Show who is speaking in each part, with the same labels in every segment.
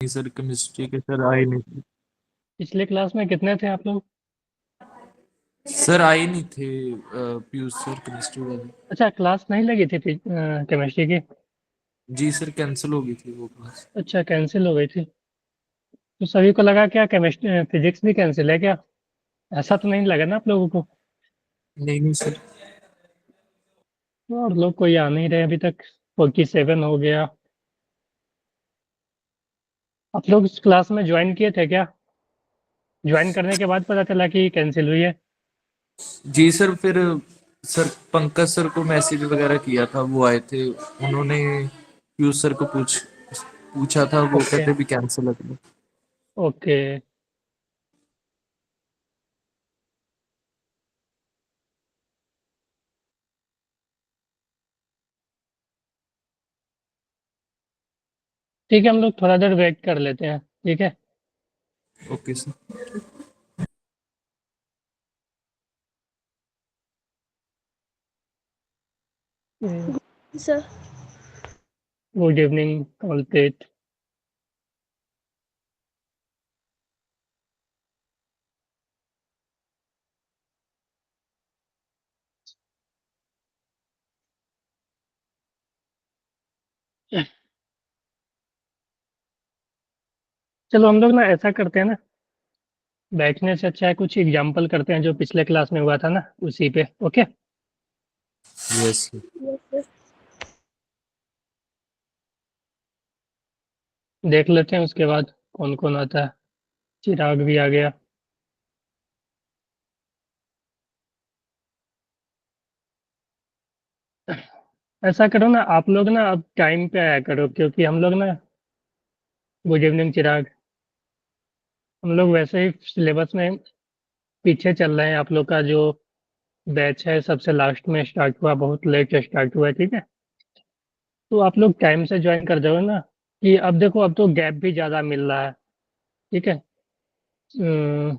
Speaker 1: Sir chemistry के sir आए नहीं थे।
Speaker 2: पिछले क्लास में कितने थे आप लोग?
Speaker 1: सर आए नहीं थे पीयूष सर केमिस्ट्री वाले।
Speaker 2: अच्छा, क्लास नहीं लगी थी केमिस्ट्री की?
Speaker 1: जी सर कैंसिल हो गई थी वो क्लास।
Speaker 2: अच्छा, कैंसिल हो गई थी। तो सभी को लगा क्या केमिस्ट्री फिजिक्स भी कैंसिल है क्या? ऐसा तो नहीं लगा ना आप लोगों को?
Speaker 1: नहीं नहीं सर।
Speaker 2: और लोग कोई आ नहीं रहे अभी तक। 47 हो गया। आप लोग इस क्लास में ज्वाइन किए थे क्या? ज्वाइन करने के बाद पता चला कि कैंसिल हुई है।
Speaker 1: जी सर फिर सर पंकज सर को मैसेज वगैरह किया था, वो आए थे। उन्होंने पीयूष सर को पूछा था, वो
Speaker 2: ओके।
Speaker 1: कहते भी कैंसिल है।
Speaker 2: ओके। ठीक है, हम लोग थोड़ा देर वेट कर लेते हैं, ठीक है?
Speaker 1: Okay sir.
Speaker 3: Sir.
Speaker 2: Good evening कॉलतेज। चलो हम लोग ना ऐसा करते हैं ना, बैठने से अच्छा है कुछ एग्जाम्पल करते हैं जो पिछले क्लास में हुआ था ना, उसी पे। Okay.
Speaker 1: Yes sir.
Speaker 3: Yes sir.
Speaker 2: देख लेते हैं उसके बाद कौन कौन आता है। चिराग भी आ गया। ऐसा करो ना, आप लोग ना अब टाइम पे आया करो, क्योंकि हम लोग ना, गुड इवनिंग चिराग, हम लोग वैसे ही सिलेबस में पीछे चल रहे हैं। आप लोग का जो बैच है सबसे लास्ट में स्टार्ट हुआ, बहुत लेट स्टार्ट हुआ है, ठीक है? तो आप लोग टाइम से ज्वाइन कर जाओ ना। कि अब देखो, अब तो गैप भी ज़्यादा मिल रहा है, ठीक है? अम,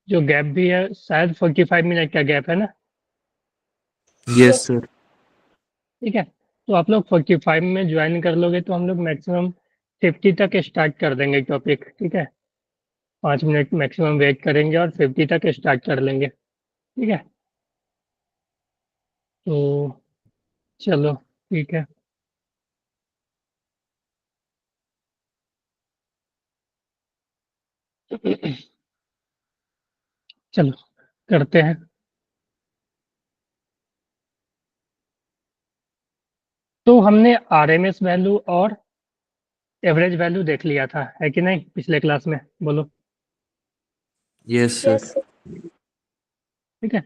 Speaker 2: जो गैप भी है शायद 45 मिनट का गैप है ना।
Speaker 1: Yes
Speaker 3: yes.
Speaker 1: सर।
Speaker 2: ठीक है, तो आप लोग 45 में ज्वाइन कर लोगे तो हम लोग मैक्सिमम 50 तक स्टार्ट कर देंगे टॉपिक, ठीक है? 5 मिनट मैक्सिमम वेट करेंगे और 50 तक स्टार्ट कर लेंगे, ठीक है? तो चलो, ठीक है। चलो करते हैं। तो हमने आरएमएस वैल्यू और एवरेज वैल्यू देख लिया था, है कि नहीं, पिछले क्लास में? बोलो।
Speaker 1: Yes
Speaker 3: yes
Speaker 1: sir.
Speaker 3: सर।
Speaker 2: ठीक है,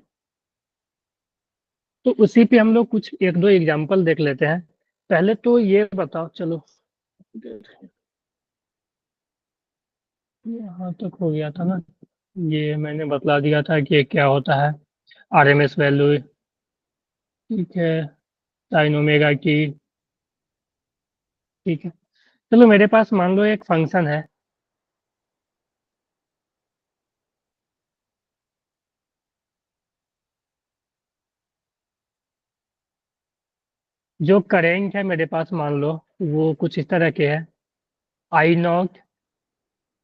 Speaker 2: तो उसी पे हम लोग कुछ एक दो एग्जांपल देख लेते हैं। पहले तो ये बताओ, चलो यहाँ तक हो गया था ना। ये मैंने बतला दिया था कि ये क्या होता है। आरएमएस वैल्यू, ठीक है, साइन ओमेगा की, ठीक है। चलो मेरे पास मान लो एक फंक्शन है जो करेंट है मेरे पास, मान लो वो कुछ इस तरह के है। I naught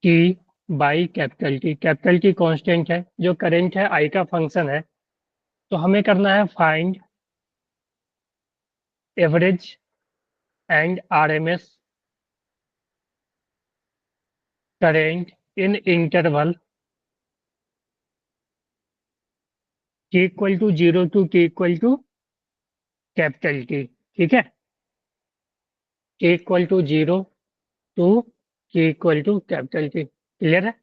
Speaker 2: T by capital T constant है, जो करेंट है आई का फंक्शन है। तो हमें करना है find average and RMS current in interval T equal to 0 to T equal to capital T, ठीक है? T equal to 0 to T equal to capital T, clear है?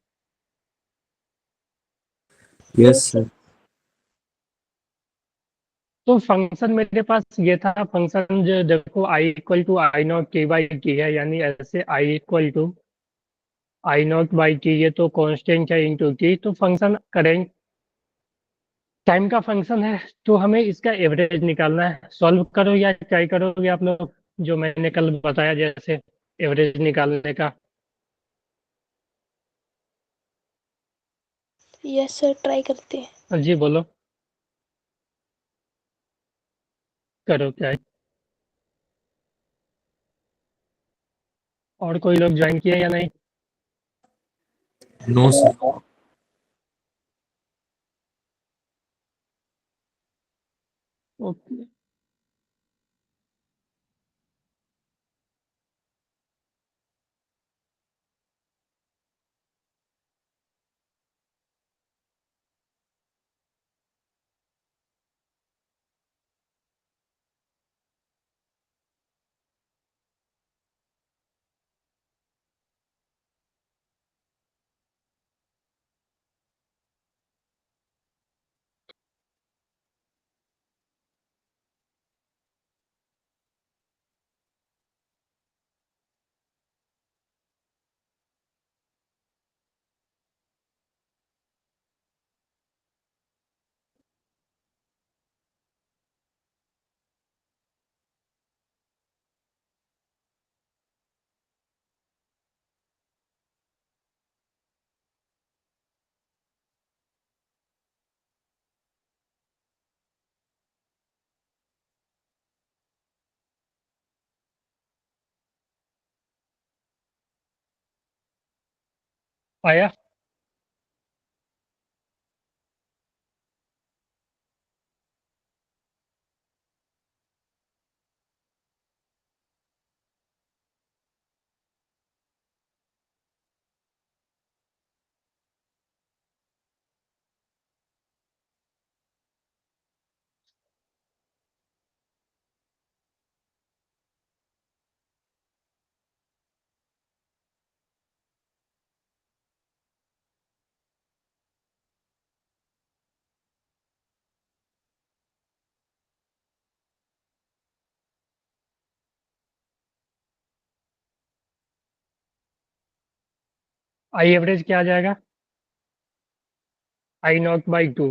Speaker 1: Yes
Speaker 3: yes sir.
Speaker 1: सर।
Speaker 2: तो function मेरे पास ये था। Function जो देखो, I equal to I naught T by T है, यानी ऐसे I equal to I naught by T, ये तो कांस्टेंट है, इंटू टी। तो फंक्शन करेंट टाइम का फंक्शन है, तो हमें इसका एवरेज निकालना है। सॉल्व करो या ट्राई करोगे आप लोग, जो मैंने कल बताया जैसे एवरेज निकालने का?
Speaker 3: यस सर, ट्राई करते हैं।
Speaker 2: जी बोलो, करो क्या? और कोई लोग ज्वाइन किए या नहीं?
Speaker 1: No sir.
Speaker 2: ओके। आया? आई एवरेज क्या आ जाएगा? आई नॉट बाई 2,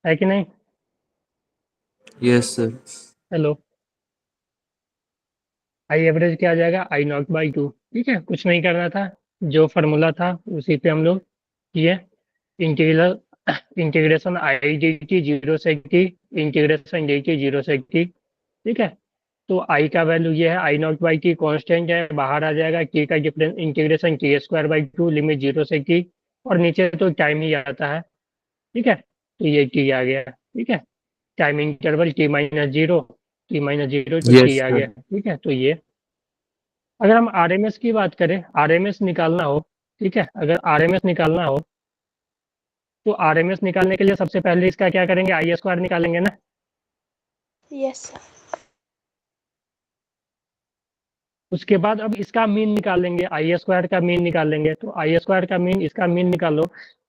Speaker 2: है कि नहीं?
Speaker 1: Yes sir.
Speaker 2: Hello. I average क्या आ जाएगा? I naught by 2। ठीक है, कुछ नहीं करना था, जो फार्मूला था उसी पे हम लोग किए। Integral integration I D T zero से T, integration D T zero से टी। ठीक है, तो आई का वैल्यू ये है, I naught by T constant है, बाहर आ जाएगा। टी का difference integration T square by 2, limit zero से टी, और नीचे तो टाइम ही आता है। ठीक है, तो ये टी आ गया। ठीक है, time interval T minus zero, T minus zero तो टी
Speaker 1: यस
Speaker 2: आ
Speaker 1: सर।
Speaker 2: गया। ठीक है, तो ये अगर हम आरएमएस की बात करें, आरएमएस निकालना हो, ठीक है, अगर आरएमएस निकालना हो तो आरएमएस निकालने के लिए सबसे पहले इसका क्या करेंगे? आई स्क्वायर निकालेंगे ना।
Speaker 3: Yes sir.
Speaker 2: उसके बाद अब इसका मीन निकालेंगे, आई स्क्वायर का मीन निकालेंगे। तो आई स्क्वायर का मीन, इसका मीन निकालो,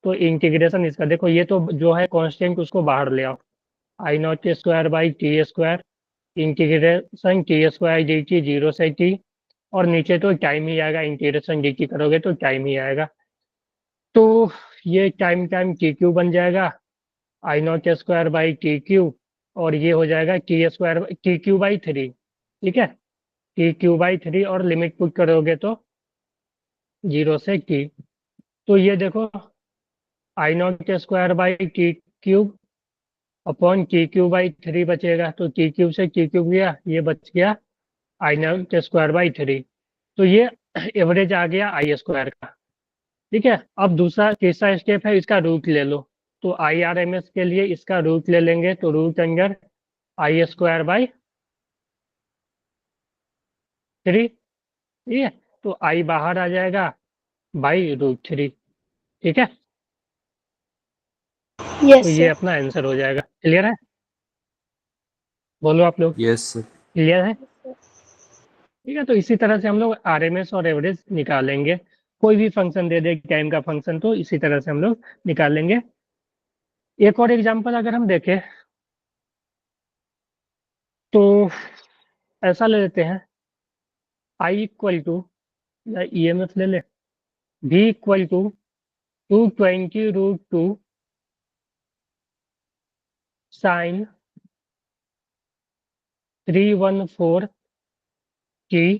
Speaker 2: तो इंटीग्रेशन इसका देखो, ये तो जो है कांस्टेंट उसको बाहर ले आओ। I naught square by T square, integration T square D T zero से टी, और नीचे तो टाइम ही आएगा, इंटीग्रेशन डी टी करोगे तो टाइम ही आएगा। तो ये टाइम टाइम टी क्यू बन जाएगा, I naught square by T cube, और ये हो जाएगा T square T cube by 3। ठीक है, टी क्यू बाई 3, और लिमिट पुट करोगे तो जीरो से टी। तो ये देखो, I naught square by T cube upon T cube by 3 बचेगा, तो टी क्यूब से टी क्यूब गया, ये बच गया आई नॉट स्क्वायर बाई 3। तो ये एवरेज आ गया आई स्क्वायर का। ठीक है, अब दूसरा तीसरा स्टेप है, इसका रूट ले लो। तो आई आर एम एस के लिए इसका रूट ले लेंगे, तो root under I square by 3। ठीक है, तो आई बाहर आ जाएगा बाई रूट 3। ठीक है, तो
Speaker 3: यस
Speaker 2: ये
Speaker 3: सर।
Speaker 2: अपना आंसर हो जाएगा। क्लियर है? बोलो आप लोग,
Speaker 1: यस सर।
Speaker 2: क्लियर है? ठीक है, तो इसी तरह से हम लोग आरएमएस और एवरेज निकालेंगे। कोई भी फंक्शन दे दे टाइम का फंक्शन, तो इसी तरह से हम लोग निकालेंगे। एक और एग्जांपल अगर हम देखें तो ऐसा ले लेते हैं, आई इक्वल टू, या ईएमएफ ले ले, भी इक्वल टू 220 रूट 2 साइन 314 की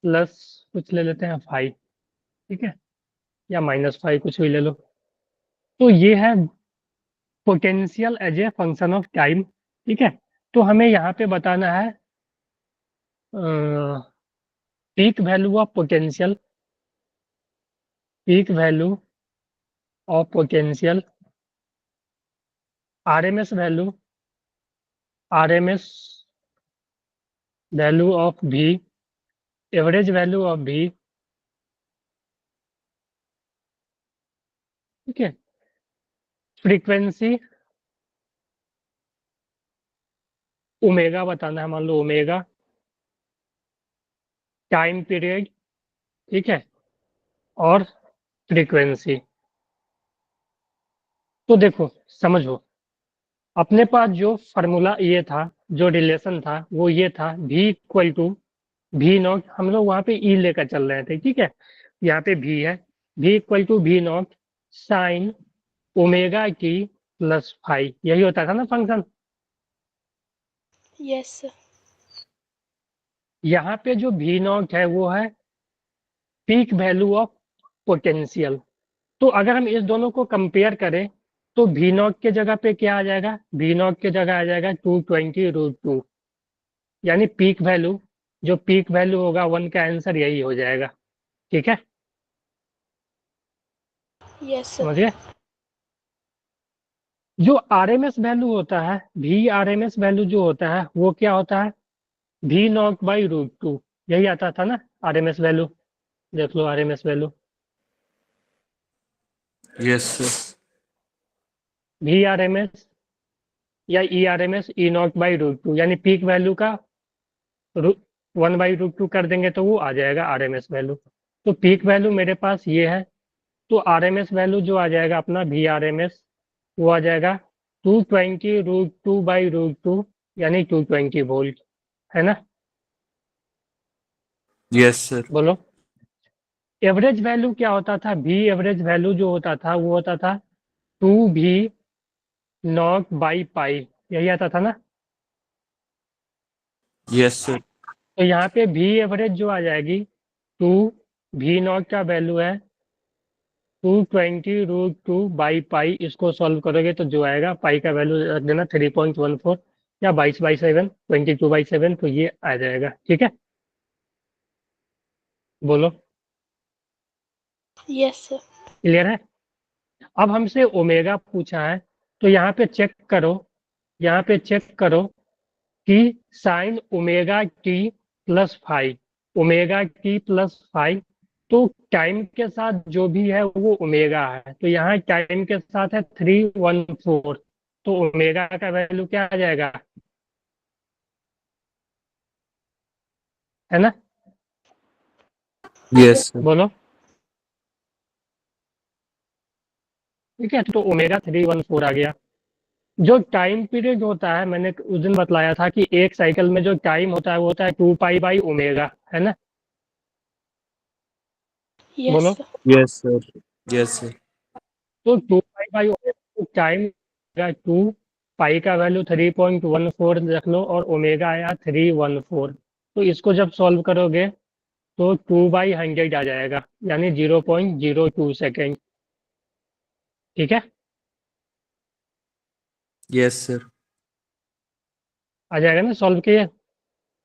Speaker 2: प्लस कुछ ले लेते हैं 5। ठीक है, या -5, कुछ भी ले लो। तो ये है potential as a function of time. ठीक है, तो हमें यहाँ पे बताना है peak value of potential, peak value of potential, RMS value, RMS value of V, average value of V, ठीक है, फ्रीक्वेंसी ओमेगा बताना है, मान लो ओमेगा, टाइम पीरियड, ठीक है, और फ्रीक्वेंसी। तो देखो समझो, अपने पास जो फार्मूला ये था, जो रिलेशन था वो ये था, V equal to V naught, हम लोग वहां पे E लेकर चल रहे थे, ठीक है, यहाँ पे V है, V equal to V naught sine omega T plus five, यही होता था ना फंक्शन।
Speaker 3: Yes, sir.
Speaker 2: यहाँ पे जो V नॉट है वो है पीक वैल्यू ऑफ पोटेंशियल। तो अगर हम इस दोनों को कंपेयर करें तो V नॉट के जगह पे क्या आ जाएगा, V नॉट के जगह आ जाएगा 220√2, यानी पीक वैल्यू, जो पीक वैल्यू होगा 1 का आंसर यही हो जाएगा, ठीक है,
Speaker 3: Yes, sir.
Speaker 2: समझ गए। जो आरएमएस वैल्यू होता है, V आरएमएस वैल्यू जो होता है वो क्या होता है, V naught by root two, यही आता था ना आरएमएस वैल्यू, देख लो RMS value,
Speaker 1: yes sir.
Speaker 2: V RMS या E RMS E naught by root two, यानी पीक वैल्यू का 1/√2 कर देंगे तो वो आ जाएगा आरएमएस वैल्यू। तो पीक वैल्यू मेरे पास ये है, तो आरएमएस वैल्यू जो आ जाएगा अपना V आरएमएस, वो आ जाएगा 220√2/√2, यानी 220 वोल्ट, है ना।
Speaker 1: Yes sir.
Speaker 2: बोलो एवरेज वैल्यू क्या होता था, V एवरेज वैल्यू जो होता था वो होता था 2V नॉट बाई पाई, यही आता था ना।
Speaker 1: Yes sir.
Speaker 2: तो यहाँ पे V एवरेज जो आ जाएगी 2V नॉट का वैल्यू है 220√2/पाई, इसको सॉल्व करोगे तो जो आएगा पाई का वैल्यू रख देना 3.14 या 22/7, 22/7, तो ये आ जाएगा, ठीक है। बोलो
Speaker 3: Yes, sir.
Speaker 2: क्लियर है। अब हमसे ओमेगा पूछा है, तो यहाँ पे चेक करो, यहाँ पे चेक करो कि sign omega T plus five, omega T plus five, तो टाइम के साथ जो भी है वो ओमेगा है, तो यहाँ टाइम के साथ है 314, तो ओमेगा का वैल्यू क्या आ जाएगा, है ना।
Speaker 1: Yes sir.
Speaker 2: बोलो ठीक है, तो ओमेगा 314 आ गया। जो टाइम पीरियड होता है, मैंने उस दिन बतलाया था कि एक साइकिल में जो टाइम होता है वो होता है 2 पाई/ओमेगा, है ना।
Speaker 3: Yes,
Speaker 2: बोलो
Speaker 3: sir.
Speaker 1: Yes sir. Yes sir.
Speaker 2: तो 2 पाई/ओमेगा टाइम, 2 पाई का वैल्यू 3.14 रख लो और ओमेगा आया 314, तो इसको जब सॉल्व करोगे तो 2/100 आ जाएगा, यानी 0.02 सेकेंड, ठीक है,
Speaker 1: यस सर।
Speaker 2: आ जाएगा ना सॉल्व किए।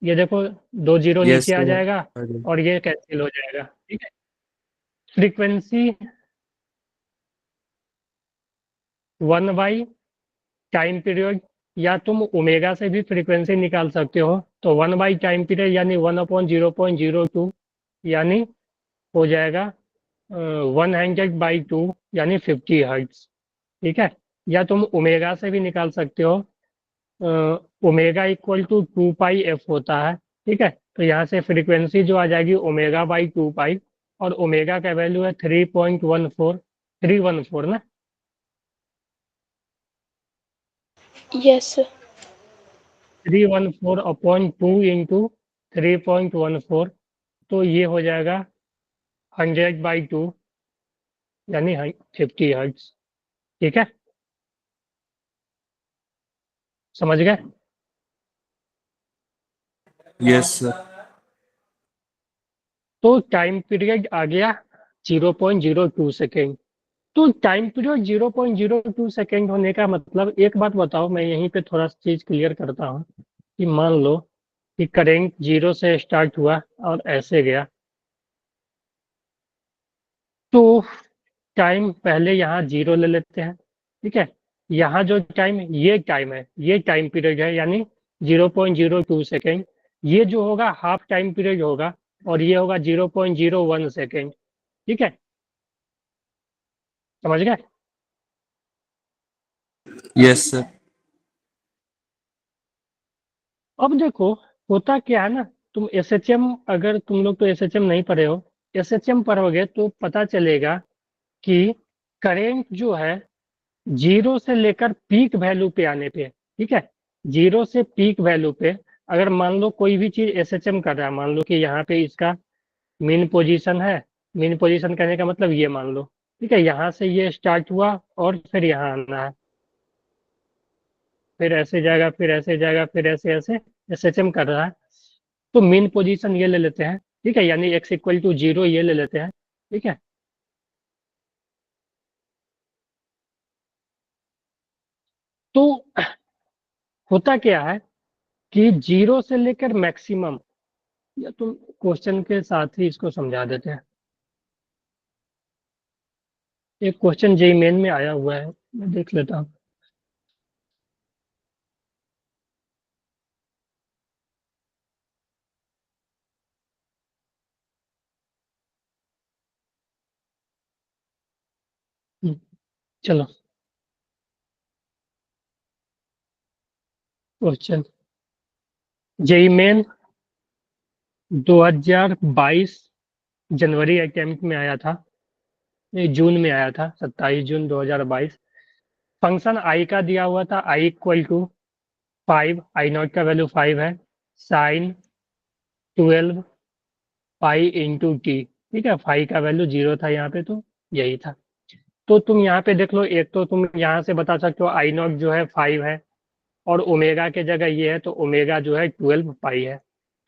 Speaker 2: ये देखो 2 जीरो
Speaker 1: यस
Speaker 2: नीचे आ
Speaker 1: सर।
Speaker 2: जाएगा और ये कैंसिल हो जाएगा, ठीक है। फ्रीक्वेंसी 1/, टाइम पीरियड, या तुम ओमेगा से भी फ्रीक्वेंसी निकाल सकते हो, तो 1/, टाइम पीरियड यानी 1/0.02, यानी हो जाएगा 100/2, यानी 50 हर्ट्ज, ठीक है। या तुम ओमेगा से भी निकाल सकते हो, omega equal to 2 pi f होता है, ठीक है, तो यहाँ से फ्रीक्वेंसी जो आ जाएगी ओमेगा/2 पाई, और ओमेगा का वैल्यू है 3.14 ना।
Speaker 3: Yes, sir.
Speaker 2: 314/2 इंटू 3.14, तो ये हो जाएगा 100/2, यानी 50 हर्ट्ज, ठीक है, समझ गए।
Speaker 1: Yes sir.
Speaker 2: तो टाइम पीरियड आ गया 0.02 सेकेंड। तो टाइम पीरियड 0.02 सेकेंड होने का मतलब, एक बात बताओ, मैं यहीं पे थोड़ा चीज क्लियर करता हूँ कि मान लो कि करंट 0 से स्टार्ट हुआ और ऐसे गया, तो टाइम पहले यहाँ 0 ले लेते हैं, ठीक है। यहाँ जो टाइम, ये टाइम है, ये टाइम पीरियड है, यानी 0.02 सेकेंड। ये जो होगा हाफ टाइम पीरियड होगा, और ये होगा 0.01 सेकेंड, ठीक है, समझ गए।
Speaker 1: Yes sir.
Speaker 2: अब देखो होता क्या है ना, तुम एसएचएम, अगर तुम लोग तो एसएचएम नहीं पढ़े हो, एसएचएम पढ़ोगे तो पता चलेगा कि करेंट जो है 0 से लेकर पीक वैल्यू पे आने पे, ठीक है, 0 से पीक वैल्यू पे, अगर मान लो कोई भी चीज एसएचएम कर रहा है, मान लो कि यहाँ पे इसका मेन पोजीशन है, मेन पोजीशन करने का मतलब ये मान लो, ठीक है, यहाँ से ये स्टार्ट हुआ और फिर यहाँ आना है, फिर ऐसे जाएगा, फिर ऐसे जाएगा, फिर ऐसे ऐसे एसएचएम कर रहा है, तो मेन पोजीशन ये ले लेते हैं, ठीक है, यानी x=0 ये ले लेते हैं, ठीक है। तो होता क्या है कि 0 से लेकर मैक्सिमम, या तुम क्वेश्चन के साथ ही इसको समझा देते हैं। एक क्वेश्चन जेईई मेन में आया हुआ है, मैं देख लेता हूँ। चलो क्वेश्चन जेईई मेन 2022 जनवरी अटेम्प्ट में आया था, नहीं जून में आया था, 27 जून 2022। फंक्शन आई का दिया हुआ था, i=5, आई नॉट का वैल्यू 5 है, साइन 12 पाई इंटू टी, ठीक है, फाई का वैल्यू 0 था यहाँ पे, तो यही था। तो तुम यहाँ पे देख लो, एक तो तुम यहाँ से बता सकते हो आई नॉट जो है 5 है, और ओमेगा के जगह ये है, तो ओमेगा जो है 12 पाई है।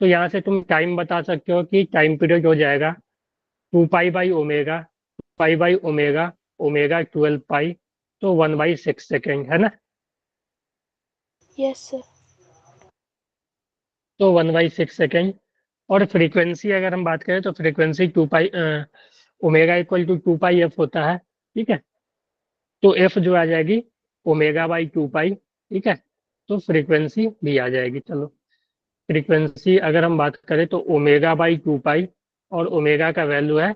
Speaker 2: तो यहाँ से तुम टाइम बता सकते हो कि टाइम पीरियड हो जाएगा 2 pi by omega, pi by omega, omega 12 पाई, तो 1/6 सेकेंड है ना।
Speaker 3: Yes, sir.
Speaker 2: तो 1/6 सेकेंड। और फ्रीक्वेंसी अगर हम बात करें तो फ्रीक्वेंसी 2 पाई, ओमेगा=2 पाई एफ होता है, ठीक है। तो एफ जो आ जाएगी ओमेगा/2 पाई, ठीक है, तो फ्रीक्वेंसी भी आ जाएगी। चलो फ्रीक्वेंसी अगर हम बात करें तो ओमेगा/2 पाई, और ओमेगा का वैल्यू है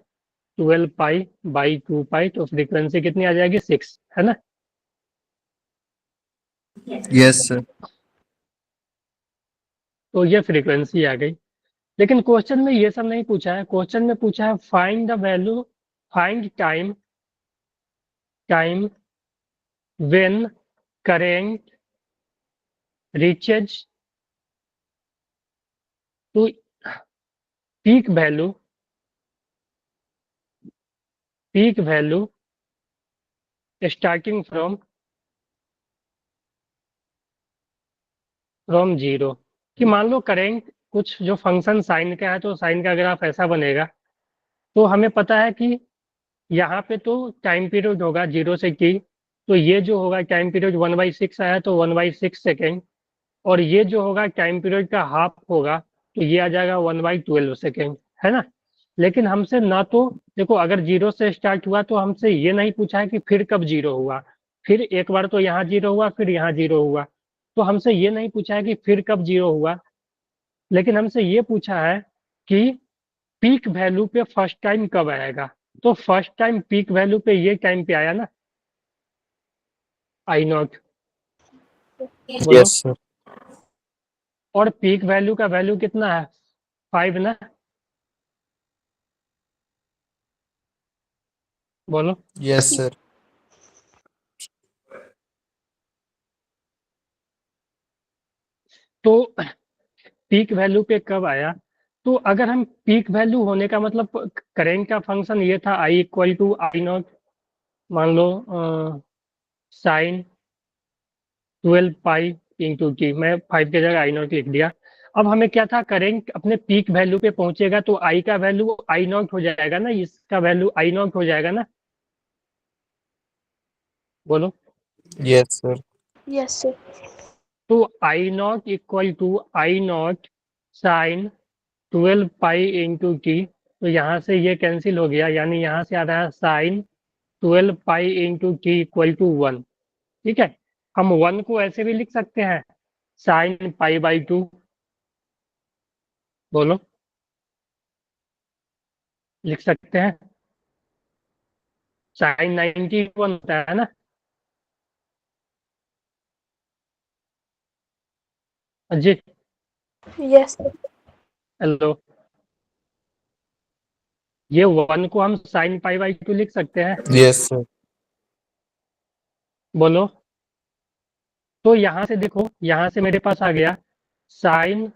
Speaker 2: 12 पाई/2 पाई, तो फ्रीक्वेंसी कितनी आ जाएगी 6, है ना।
Speaker 1: Yes sir.
Speaker 2: तो ये फ्रीक्वेंसी आ गई। लेकिन क्वेश्चन में ये सब नहीं पूछा है, क्वेश्चन में पूछा है find the value, find time, time when current reaches to peak value, peak value starting from 0। कि मान लो करेंट कुछ जो फंक्शन साइन का है, तो साइन का ग्राफ ऐसा बनेगा, तो हमें पता है कि यहाँ पे तो टाइम पीरियड होगा 0 से t, तो ये जो होगा टाइम पीरियड 1/6 आया, तो 1/6 सेकेंड, और ये जो होगा टाइम पीरियड का हाफ होगा, तो ये आ जाएगा 1/12 सेकेंड, है ना। लेकिन हमसे ना तो, देखो अगर 0 से स्टार्ट हुआ तो हमसे ये नहीं पूछा है कि फिर कब 0 हुआ, फिर एक बार तो यहाँ 0 हुआ, फिर यहाँ 0 हुआ, तो हमसे ये नहीं पूछा है कि फिर कब 0 हुआ। लेकिन हमसे ये पूछा है कि पीक वैल्यू पे फर्स्ट टाइम कब आएगा, तो फर्स्ट टाइम पीक वैल्यू पे ये टाइम पे आया ना, I0, बोलो।
Speaker 1: Yes sir.
Speaker 2: और पीक वैल्यू का वैल्यू कितना है, 5 ना, बोलो।
Speaker 1: Yes sir.
Speaker 2: तो पीक वैल्यू पे कब आया, तो अगर हम पीक वैल्यू होने का मतलब, करेंट का फंक्शन ये था I=I0, मान लो साइन 12 पाई इंटू टी, मैं 5 की जगह I0 लिख दिया। अब हमें क्या था, करेंट अपने पीक वैल्यू पे पहुंचेगा तो आई का वैल्यू I0 हो जाएगा ना, इसका वैल्यू I0 हो जाएगा ना, बोलो।
Speaker 1: Yes sir.
Speaker 3: Yes, sir.
Speaker 2: तो I0 = I0 sign 12 pi into T, तो यहाँ से ये कैंसिल हो गया, यानी यहाँ से आ रहा है sine 12 pi into T equal to 1। ठीक है, हम 1 को ऐसे भी लिख सकते हैं, साइन पाई बाई 2। बोलो, लिख सकते हैं, साइन 91 होता है ना। जी,
Speaker 3: Yes, sir.
Speaker 2: हेलो, ये 1 को हम साइन पाई बाई 2 लिख सकते हैं।
Speaker 1: Yes sir.
Speaker 2: बोलो, तो यहाँ से देखो, यहाँ से मेरे पास आ गया sine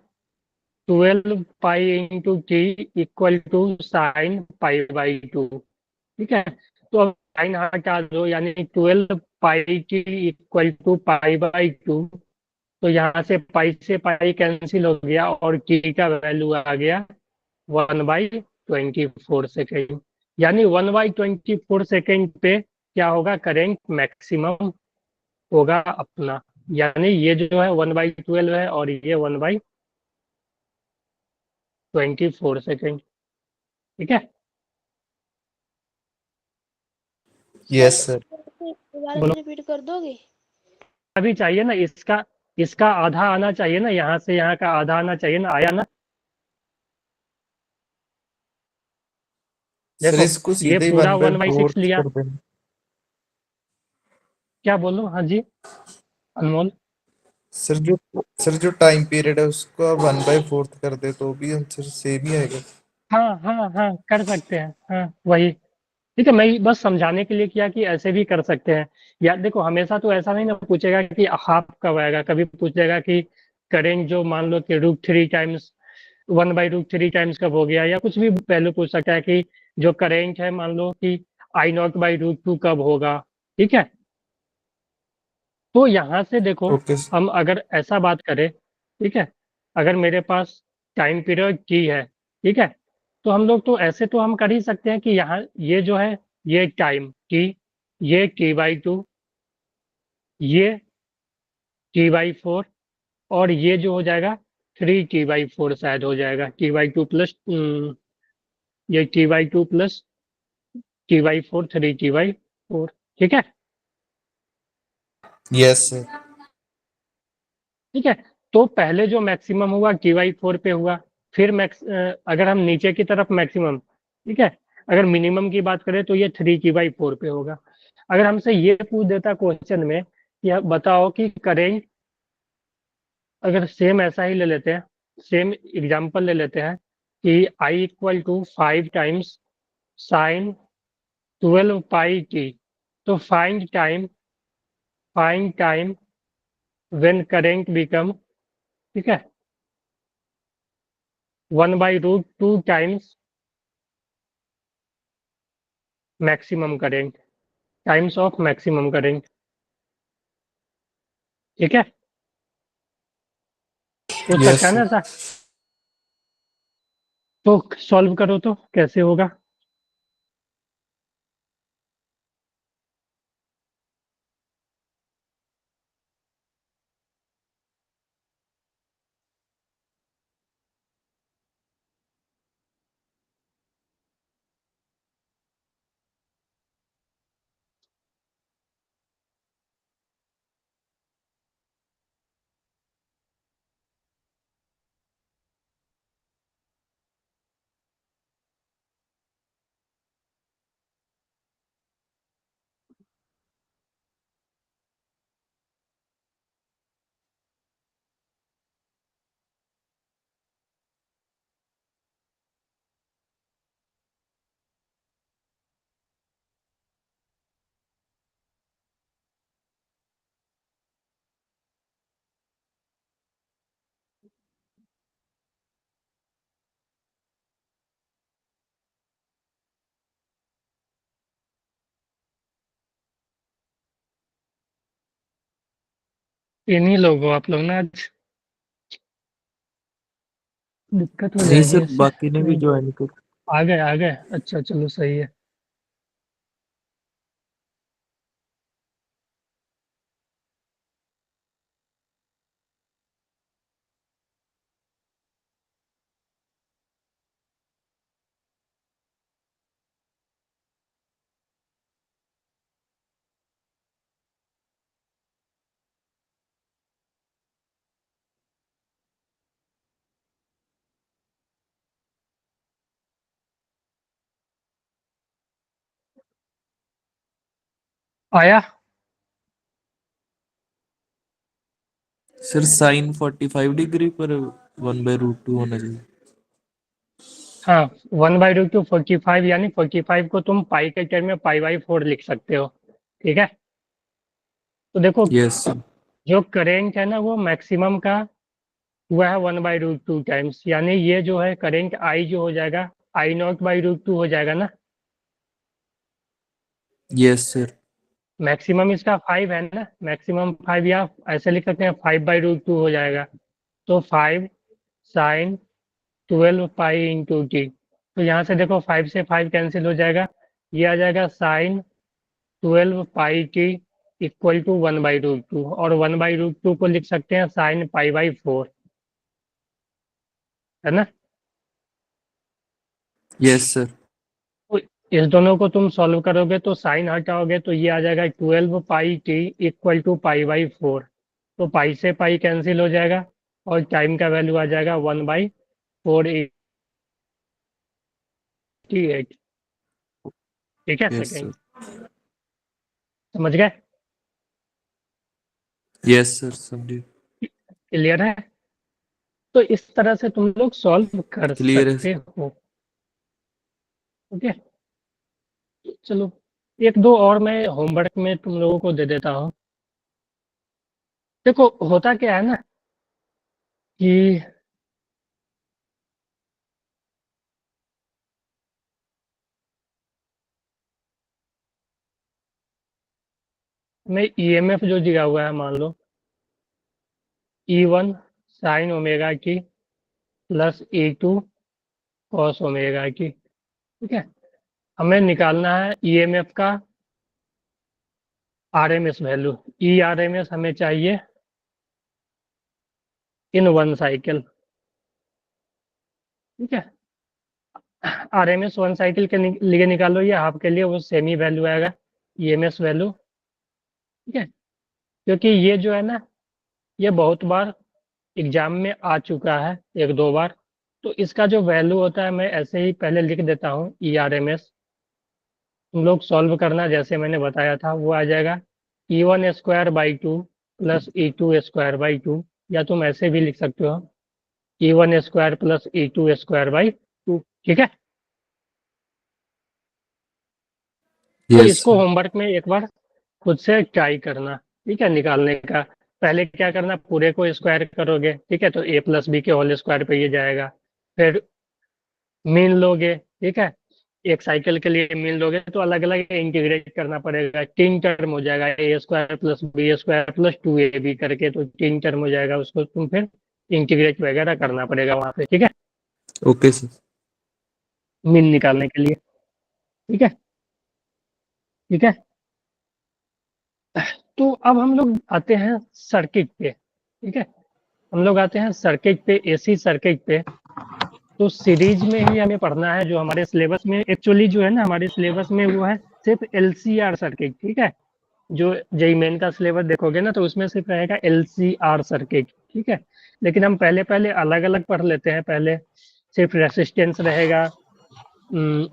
Speaker 2: 12 pi into T equal to sine pi by 2। ठीक है, तो अब साइन हटा दो, यानी 12 pi T equal to pi by 2। तो यहाँ से पाई कैंसिल हो गया और टी का वैल्यू आ गया 1/24 सेकेंड। यानी 1/24 सेकेंड पे क्या होगा, करेंट मैक्सिमम होगा अपना। यानी ये जो है 1/12 है और ये 1/24 सेकेंड। ठीक है,
Speaker 1: यस सर।
Speaker 3: दोबारा
Speaker 2: बोलो,
Speaker 3: से रिपीट कर दोगे?
Speaker 2: अभी चाहिए ना इसका, इसका आधा आना चाहिए ना, यहाँ से यहाँ का आधा आना चाहिए ना, आया ना।
Speaker 1: सर
Speaker 2: देखो,
Speaker 1: इसको
Speaker 2: ये
Speaker 1: सीधे ही
Speaker 2: पूरा
Speaker 1: वन बाय
Speaker 2: 1/6
Speaker 1: फोर्थ
Speaker 2: लिया।
Speaker 1: कर देना।
Speaker 2: क्या बोलो, हाँ जी अनमोल।
Speaker 1: सर जो टाइम पीरियड है उसको वन बाय फोर्थ कर दे तो भी आंसर सेम ही आएगा।
Speaker 2: हाँ हाँ हाँ, कर सकते हैं, हाँ वही। ठीक है, मैं बस समझाने के लिए किया कि ऐसे भी कर सकते हैं। या देखो, हमेशा तो ऐसा नहीं ना पूछेगा कि हाफ कब आएगा, कभी पूछेगा कि करेंट जो मान लो कि √3 टाइम्स 1/√3 टाइम्स कब हो गया, या कुछ भी वैल्यू पूछ सकता है कि जो करेंट है मान लो कि I0/√2 कब होगा। ठीक है, तो यहाँ से देखो,
Speaker 1: ओके।
Speaker 2: हम अगर ऐसा बात करें, ठीक है, अगर मेरे पास टाइम पीरियड टी है, ठीक है, तो हम लोग तो ऐसे तो हम कर ही सकते हैं कि यहाँ ये जो है, ये टाइम टी, ये T/2, ये T/4, और ये जो हो जाएगा 3T/4 शायद हो जाएगा, T/2 प्लस ये T/2 प्लस T/4, 3T/4। ठीक है,
Speaker 1: यस सर।
Speaker 2: ठीक है, तो पहले जो मैक्सिमम हुआ T/4 पे हुआ, फिर अगर हम नीचे की तरफ मैक्सिमम, ठीक है, अगर मिनिमम की बात करें तो ये 3T/4 पे होगा। अगर हमसे ये पूछ देता क्वेश्चन में, या बताओ कि करेंट, अगर सेम ऐसा ही ले लेते हैं, सेम एग्जांपल ले लेते हैं कि I = 5 times sine 12 pi T, तो find time when current become, ठीक है, 1/√2 times maximum current, times of maximum current. ठीक है, पूछ
Speaker 1: यस
Speaker 2: सकता है ना
Speaker 1: सर।
Speaker 2: ऐसा। तो सॉल्व करो तो कैसे होगा। इन्हीं लोग हो आप लोग ना, आज दिक्कत हो
Speaker 1: नहीं
Speaker 2: जाएगी
Speaker 1: सर,
Speaker 2: इससे।
Speaker 1: बाकी ने भी ज्वाइन कर।
Speaker 2: आ गए, अच्छा चलो सही है। आया?
Speaker 1: सर साइन 45 डिग्री पर 1/√2 होना चाहिए।
Speaker 2: हाँ, 1/√2 45, यानी 45 को तुम पाई के टर्म में पाई/4 लिख सकते हो। ठीक है, तो देखो
Speaker 1: यस सर।
Speaker 2: जो करेंट है ना वो मैक्सिमम का हुआ है 1/√2 टाइम्स, यानी ये जो है करेंट आई जो हो जाएगा I0/√2 हो जाएगा ना।
Speaker 1: Yes sir.
Speaker 2: मैक्सिमम इसका 5 है ना, मैक्सिमम 5, या ऐसे लिख सकते हैं 5/√2 हो जाएगा। तो 5 साइन 12 पाई इंटू टी। तो यहाँ से देखो 5 से 5 कैंसिल हो जाएगा, ये आ जाएगा sine 12 pi T equal to 1/√2, और 1/√2 को लिख सकते हैं साइन पाई/4, है ना।
Speaker 1: Yes sir.
Speaker 2: तो इस दोनों को तुम सॉल्व करोगे तो साइन हटाओगे तो ये आ जाएगा 12 पाई टी इक्वल टू पाई/4। तो पाई से पाई कैंसिल हो जाएगा और टाइम का वैल्यू आ जाएगा 1/488। ठीक है,
Speaker 1: यस
Speaker 2: सेकेंड।
Speaker 1: सर।
Speaker 2: समझ गए?
Speaker 1: यस सर समझे।
Speaker 2: क्लियर है? तो इस तरह से तुम लोग सॉल्व कर
Speaker 1: क्लियर है
Speaker 2: सकते
Speaker 1: सर।
Speaker 2: हो। ओके, चलो एक दो और मैं होमवर्क में तुम लोगों को दे देता हूँ। देखो होता क्या है ना कि मैं ईएमएफ जो दिया हुआ है, मान लो E1 sign omega T plus E2 cos omega T. ठीक है, हमें निकालना है ईएमएफ का आरएमएस वैल्यू। ई आरएमएस हमें चाहिए इन 1 साइकिल। ठीक है, आरएमएस 1 साइकिल के लिए निकालो, ये हाफ के लिए वो सेमी वैल्यू आएगा ईएमएस वैल्यू। ठीक है, क्योंकि ये जो है ना ये बहुत बार एग्जाम में आ चुका है, एक दो बार। तो इसका जो वैल्यू होता है मैं ऐसे ही पहले लिख देता हूँ ERMS। तुम लोग सॉल्व करना जैसे मैंने बताया था, वो आ जाएगा E1²/2 प्लस E2²/2, या तुम ऐसे भी लिख सकते हो E1² प्लस E2²/2। ठीक है, तो
Speaker 1: यस
Speaker 2: इसको
Speaker 1: सर।
Speaker 2: होमवर्क में एक बार खुद से ट्राई करना। ठीक है, निकालने का पहले क्या करना, पूरे को स्क्वायर करोगे। ठीक है, तो A+B के होल स्क्वायर पे ये जाएगा। फिर मीन लोगे। ठीक है, एक साइकिल के लिए मीन लोगे तो अलग अलग इंटीग्रेट करना पड़ेगा, 3 टर्म हो जाएगा, A² plus B² plus 2AB करके, तो 3 टर्म हो जाएगा, उसको तुम फिर इंटीग्रेट वगैरह करना पड़ेगा वहां पे। ठीक है,
Speaker 1: ओके सर।
Speaker 2: मीन निकालने के लिए। ठीक है, ठीक है। तो अब हम लोग आते हैं सर्किट पे। ठीक है, हम लोग आते हैं सर्किट पे, एसी सर्किट पे। तो सीरीज में ही हमें पढ़ना है, जो हमारे सिलेबस में एक्चुअली जो है ना, हमारे सिलेबस में वो है सिर्फ LCR सर्किट। ठीक है, जो जेई मेन का सिलेबस देखोगे ना तो उसमें सिर्फ रहेगा LCR सर्किट। ठीक है, लेकिन हम पहले पहले अलग अलग पढ़ लेते हैं। पहले सिर्फ रेसिस्टेंस रहेगा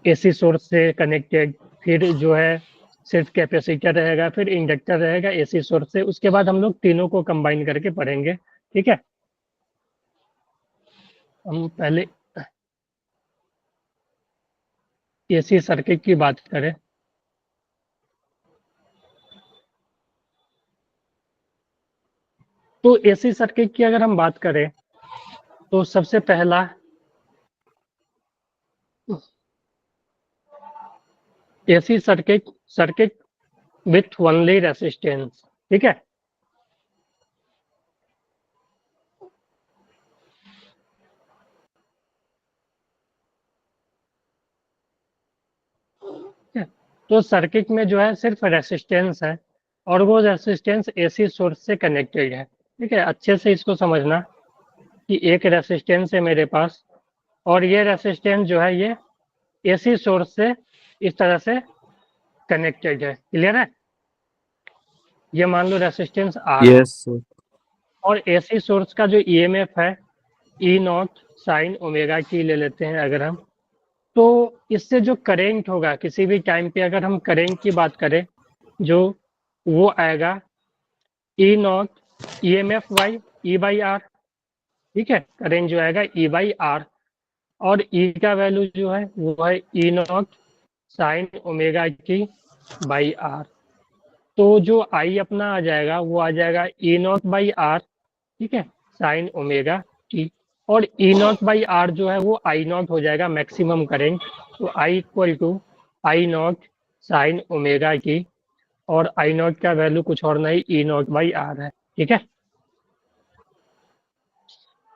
Speaker 2: एसी सोर्स से कनेक्टेड, फिर जो है सिर्फ कैपेसिटर रहेगा, फिर इंडक्टर रहेगा एसी सोर्स से। उसके बाद हम लोग तीनों को कंबाइन करके पढ़ेंगे। ठीक है, हम पहले एसी सर्किट की बात करें तो एसी सर्किट की अगर हम बात करें तो सबसे पहला AC circuit, circuit with only resistance. ठीक है, तो सर्किट में जो है सिर्फ रेसिस्टेंस है, और वो रेसिस्टेंस एसी सोर्स से कनेक्टेड है। ठीक है, अच्छे से इसको समझना कि एक रेसिस्टेंस है मेरे पास, और ये रेसिस्टेंस जो है ये एसी सोर्स से इस तरह से कनेक्टेड है। क्लियर है? ये मान लो रेसिस्टेंस आर है,
Speaker 1: यस सर।
Speaker 2: और एसी सोर्स का जो ईएमएफ है E0 साइन ओमेगा टी ले लेते हैं अगर हम। तो इससे जो करेंट होगा किसी भी टाइम पे, अगर हम करेंट की बात करें, जो वो आएगा E naught E M F by E by R. ठीक है, करेंट जो आएगा ई बाई आर, और ई का वैल्यू जो है वो है E naught sine omega T by R. तो जो आई अपना आ जाएगा वो आ जाएगा ई नॉट बाई आर, ठीक है, साइन ओमेगा टी। और ई नॉट बाई आर जो है वो आई नॉट हो जाएगा मैक्सिमम करेंट। तो I equal to I naught sine omega T, और आई नॉट का वैल्यू कुछ और नहीं ई नॉट बाई आर है। ठीक है,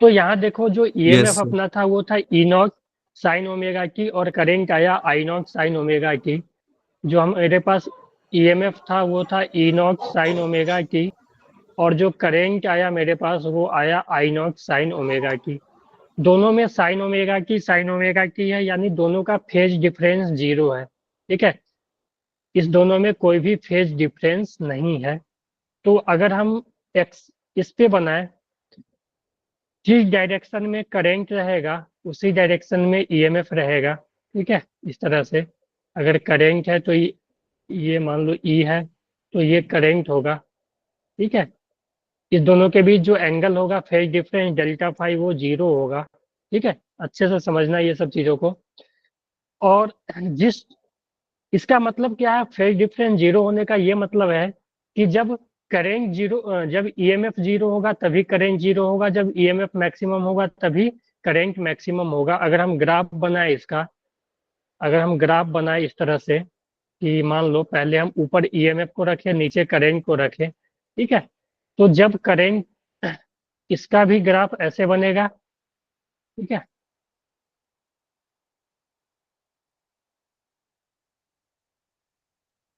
Speaker 2: तो यहाँ देखो जो ईएमएफ
Speaker 1: यस सर।
Speaker 2: अपना था वो था E naught sine omega T, और करेंट आया आई नॉट साइन ओमेगा टी। जो हम मेरे पास ईएमएफ था वो था E naught sine omega T, और जो करेंट आया मेरे पास वो आया आई नॉट साइन ओमेगा टी। दोनों में साइन ओमेगा की है, यानी दोनों का फेज डिफरेंस 0 है। ठीक है, इस दोनों में कोई भी फेज डिफरेंस नहीं है। तो अगर हम एक्स इस पे बनाए, जिस डायरेक्शन में करंट रहेगा उसी डायरेक्शन में ईएमएफ रहेगा। ठीक है, इस तरह से अगर करंट है तो ये मान लो ई है, तो ये करंट होगा। ठीक है, इस दोनों के बीच जो एंगल होगा फेज डिफरेंस डेल्टा फाई वो 0 होगा। ठीक है, अच्छे से समझना ये सब चीजों को। और जिस इसका मतलब क्या है, फेज डिफरेंस 0 होने का ये मतलब है कि जब करेंट जीरो जब ईएमएफ 0 होगा तभी करंट 0 होगा, जब ईएमएफ मैक्सिमम होगा तभी करंट मैक्सिमम होगा। अगर हम ग्राफ बनाए इसका, अगर हम ग्राफ बनाए इस तरह से कि मान लो पहले हम ऊपर ईएमएफ को रखें, नीचे करंट को रखें। ठीक है, तो जब करंट, इसका भी ग्राफ ऐसे बनेगा। ठीक है,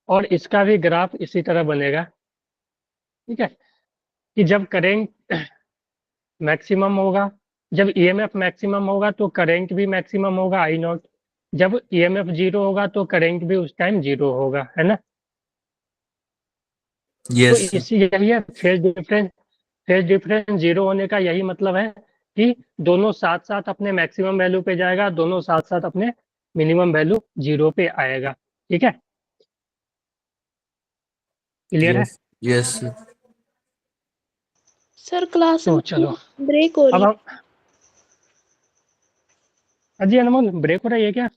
Speaker 2: और इसका भी ग्राफ इसी तरह बनेगा। ठीक है, कि जब करंट मैक्सिमम होगा, जब ईएमएफ मैक्सिमम होगा तो करंट भी मैक्सिमम होगा आई नॉट। जब ईएमएफ 0 होगा तो करंट भी उस टाइम 0 होगा, है ना। तो
Speaker 1: यस
Speaker 2: इसी यही है फेज डिफरेंस 0 होने का यही मतलब है कि दोनों साथ साथ अपने मैक्सिमम वैल्यू पे जाएगा, दोनों साथ साथ अपने मिनिमम वैल्यू 0 पे आएगा। ठीक है, क्लियर है।
Speaker 1: यस यस
Speaker 3: सर क्लास
Speaker 2: तो
Speaker 3: में
Speaker 2: चलो
Speaker 3: ब्रेक हो
Speaker 2: अब
Speaker 3: रही है।
Speaker 2: हम, अजी अनमोल ब्रेक हो रही है क्या?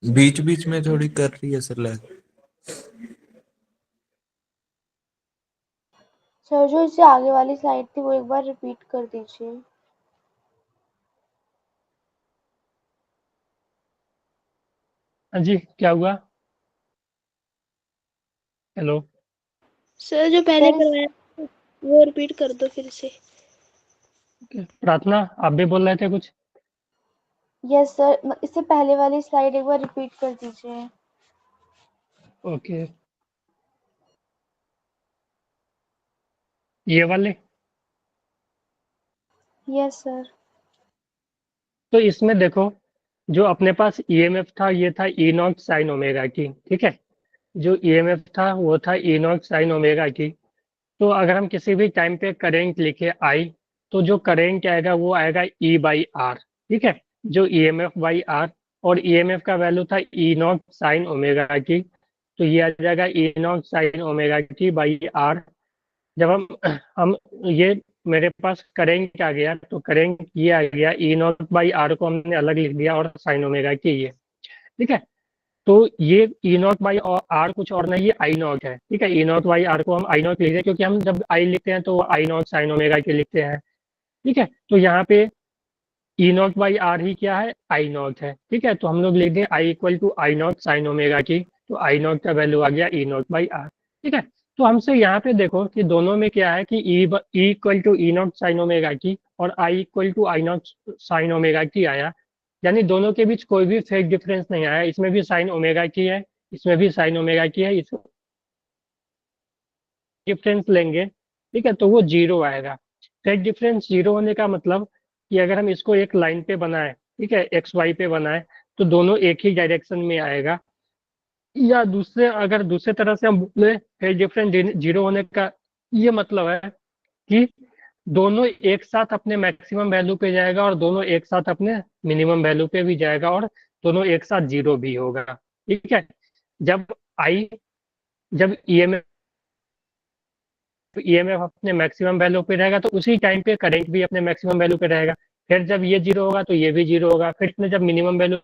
Speaker 1: बीच बीच में थोड़ी कर रही है सर लैग।
Speaker 3: सर जो इससे आगे वाली स्लाइड थी वो एक बार रिपीट कर दीजिए।
Speaker 2: अजी क्या हुआ? हेलो।
Speaker 3: सर जो पहले
Speaker 4: सर
Speaker 3: करवाया वो रिपीट कर दो फिर से।
Speaker 2: प्रार्थना आप भी बोल रहे थे कुछ?
Speaker 4: यस सर, इससे पहले वाली स्लाइड एक बार रिपीट कर दीजिए।
Speaker 2: ओके, ये वाले।
Speaker 4: Yes sir.
Speaker 2: तो इसमें देखो जो अपने पास ईएमएफ था ये था E naught sine omega T. ठीक है, जो ईएमएफ था वो था E naught sine omega T. तो अगर हम किसी भी टाइम पे करंट लिखे आई, तो जो करंट आएगा वो आएगा ई बाई आर। ठीक है, जो ईएमएफ बाई आर, और ईएमएफ का वैल्यू था E naught sine omega T. तो ये आ जाएगा E naught sine omega T by R. जब हम ये मेरे पास करंट आ गया तो करंट ये आ गया ई नॉट बाई आर को हमने अलग लिख दिया, और साइन ओमेगा टी ये। ठीक है, तो ये ई नॉट बाई आर कुछ और नहीं, ये आई नॉट है। ठीक है, ई नॉट बाई आर को हम आई नॉट लिखते हैं क्योंकि हम जब आई लिखते हैं तो I naught sine omega T लिखते हैं। ठीक है, तो यहाँ पे ई नॉट बाई आर ही क्या है, आई नॉट है। ठीक है, तो हम लोग लिख दें I equal to I naught sine omega T. तो आई नॉट का वैल्यू आ गया ई नॉट बाई आर। ठीक है, तो हमसे यहाँ पे देखो कि दोनों में क्या है कि E equal to E naught sine omega T और I equal to I naught sine omega T आया, यानी दोनों के बीच कोई भी फेज डिफरेंस नहीं आया। इसमें भी साइन ओमेगा की है, इसमें भी साइन ओमेगा की है, इसमें डिफरेंस लेंगे ठीक है तो वो 0 आएगा। फेज डिफरेंस 0 होने का मतलब कि अगर हम इसको एक लाइन पे बनाए, ठीक है, एक्स वाई पे बनाए, तो दोनों एक ही डायरेक्शन में आएगा। या अगर दूसरे तरह से हम बोले फेज डिफरेंस 0 होने का ये मतलब है कि दोनों एक साथ अपने मैक्सिमम वैल्यू पे जाएगा और दोनों एक साथ अपने मिनिमम वैल्यू पे भी जाएगा, और दोनों एक साथ 0 भी होगा। ठीक है, जब आई जब ईएमएफ ईएमएफ अपने मैक्सिमम वैल्यू पे रहेगा तो उसी टाइम पे करंट भी अपने मैक्सिमम वैल्यू पे रहेगा। फिर जब ये 0 होगा तो ये भी 0 होगा, फिर इसमें जब मिनिमम वैल्यू,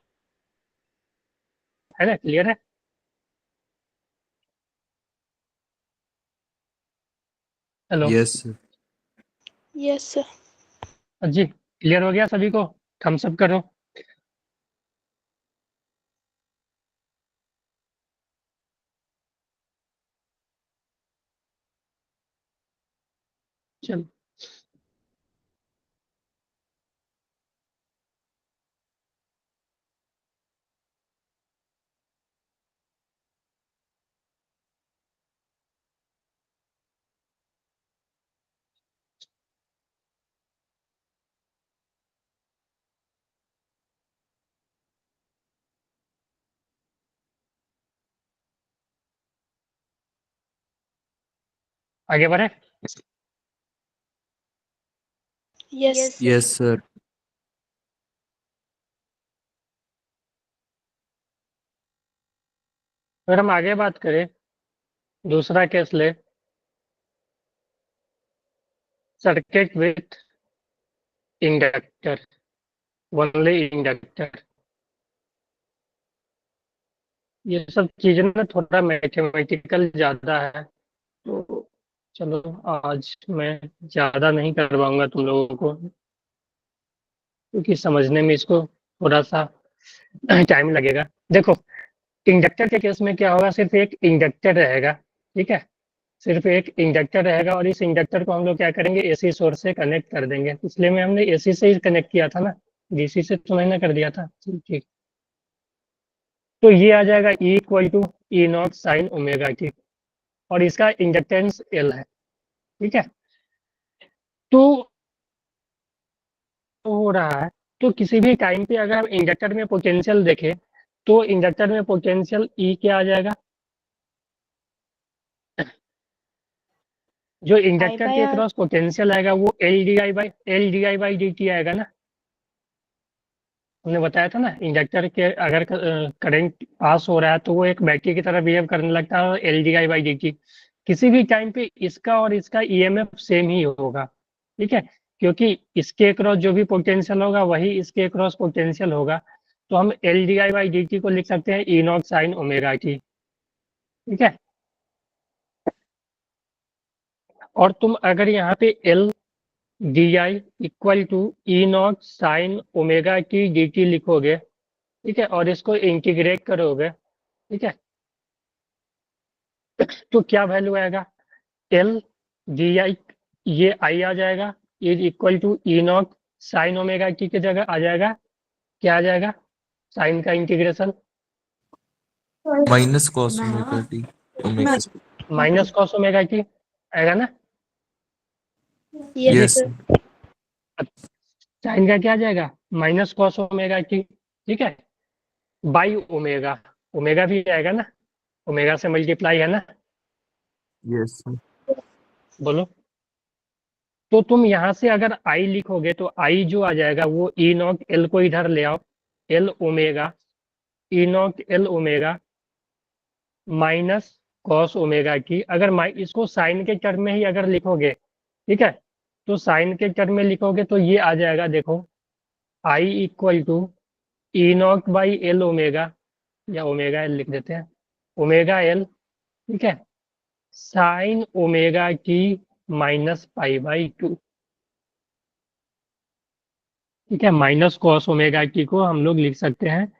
Speaker 2: है ना, क्लियर है? Hello
Speaker 1: yes sir.
Speaker 3: Yes sir.
Speaker 2: जी, क्लियर हो गया सभी को? थम्स अप करो। चलो आगे बढ़े।
Speaker 3: Yes
Speaker 1: yes sir.
Speaker 2: अगर हम आगे बात करें, दूसरा केस ले, circuit with inductor, only inductor. ये सब चीजें ना थोड़ा मैथमेटिकल ज्यादा है, तो चलो आज मैं ज्यादा नहीं करवाऊंगा तुम लोगों को, क्योंकि समझने में इसको थोड़ा सा टाइम लगेगा। देखो, इंडक्टर के केस में क्या होगा, सिर्फ एक इंडक्टर रहेगा, ठीक है, सिर्फ एक इंडक्टर रहेगा, और इस इंडक्टर को हम लोग क्या करेंगे, एसी सोर्स से कनेक्ट कर देंगे। इसलिए में हमने एसी से ही कनेक्ट किया था ना, डीसी से तो मैंने कर दिया था। ठीक, तो ये आ जाएगा E equal to E naught sine omega T, और इसका इंडक्टेंस एल है, ठीक है। तो हो रहा है, तो किसी भी टाइम पे अगर हम इंडक्टर में पोटेंशियल देखें, तो इंडक्टर में पोटेंशियल ई क्या आ जाएगा, जो
Speaker 3: आई
Speaker 2: इंडक्टर
Speaker 3: बाय
Speaker 2: के
Speaker 3: आर।
Speaker 2: क्रॉस पोटेंशियल आएगा वो एल डी टी आएगा ना। हमने बताया था ना, इंडक्टर के अगर करंट पास हो रहा है तो वो एक बैटरी की तरह बिहेव करने लगता है, L D I by D T. किसी भी टाइम पे इसका और इसका ईएमएफ सेम ही होगा, ठीक है, क्योंकि इसके क्रॉस जो भी पोटेंशियल होगा वही इसके क्रॉस पोटेंशियल होगा। तो हम L D I by D T को लिख सकते हैं E naught sine omega T, ठीक है। और तुम अगर यहाँ पे L D I equal to E naught sine omega T D T लिखोगे, ठीक है, और इसको इंटीग्रेट करोगे, ठीक है, तो क्या वैल्यू आएगा, एल डी आई, ये आई आ जाएगा, is equal to E naught sine omega T की जगह आ जाएगा, क्या आ जाएगा, साइन का integration
Speaker 1: minus cos omega T omega.
Speaker 2: Minus cos omega T आएगा ना जी।
Speaker 3: Yes
Speaker 1: yes
Speaker 3: sir.
Speaker 2: साइन का क्या आ जाएगा, माइनस कॉस ओमेगा टी, ठीक है, बाई ओमेगा, ओमेगा भी आएगा ना, ओमेगा से मल्टीप्लाई है ना,
Speaker 1: यस
Speaker 2: बोलो। तो तुम यहाँ से अगर आई लिखोगे तो आई जो आ जाएगा वो ई नॉट एल को इधर ले आओ, L omega, E naught L omega minus cos omega की, अगर इसको साइन के टर्म में ही अगर लिखोगे, ठीक है, तो साइन के टर्म में लिखोगे तो ये आ जाएगा, देखो, I equal to E naught by L omega, या ओमेगा एल लिख देते हैं, ओमेगा एल, ठीक है, साइन ओमेगा की माइनस पाई बाई टू, ठीक है, माइनस कॉस ओमेगा टी को हम लोग लिख सकते हैं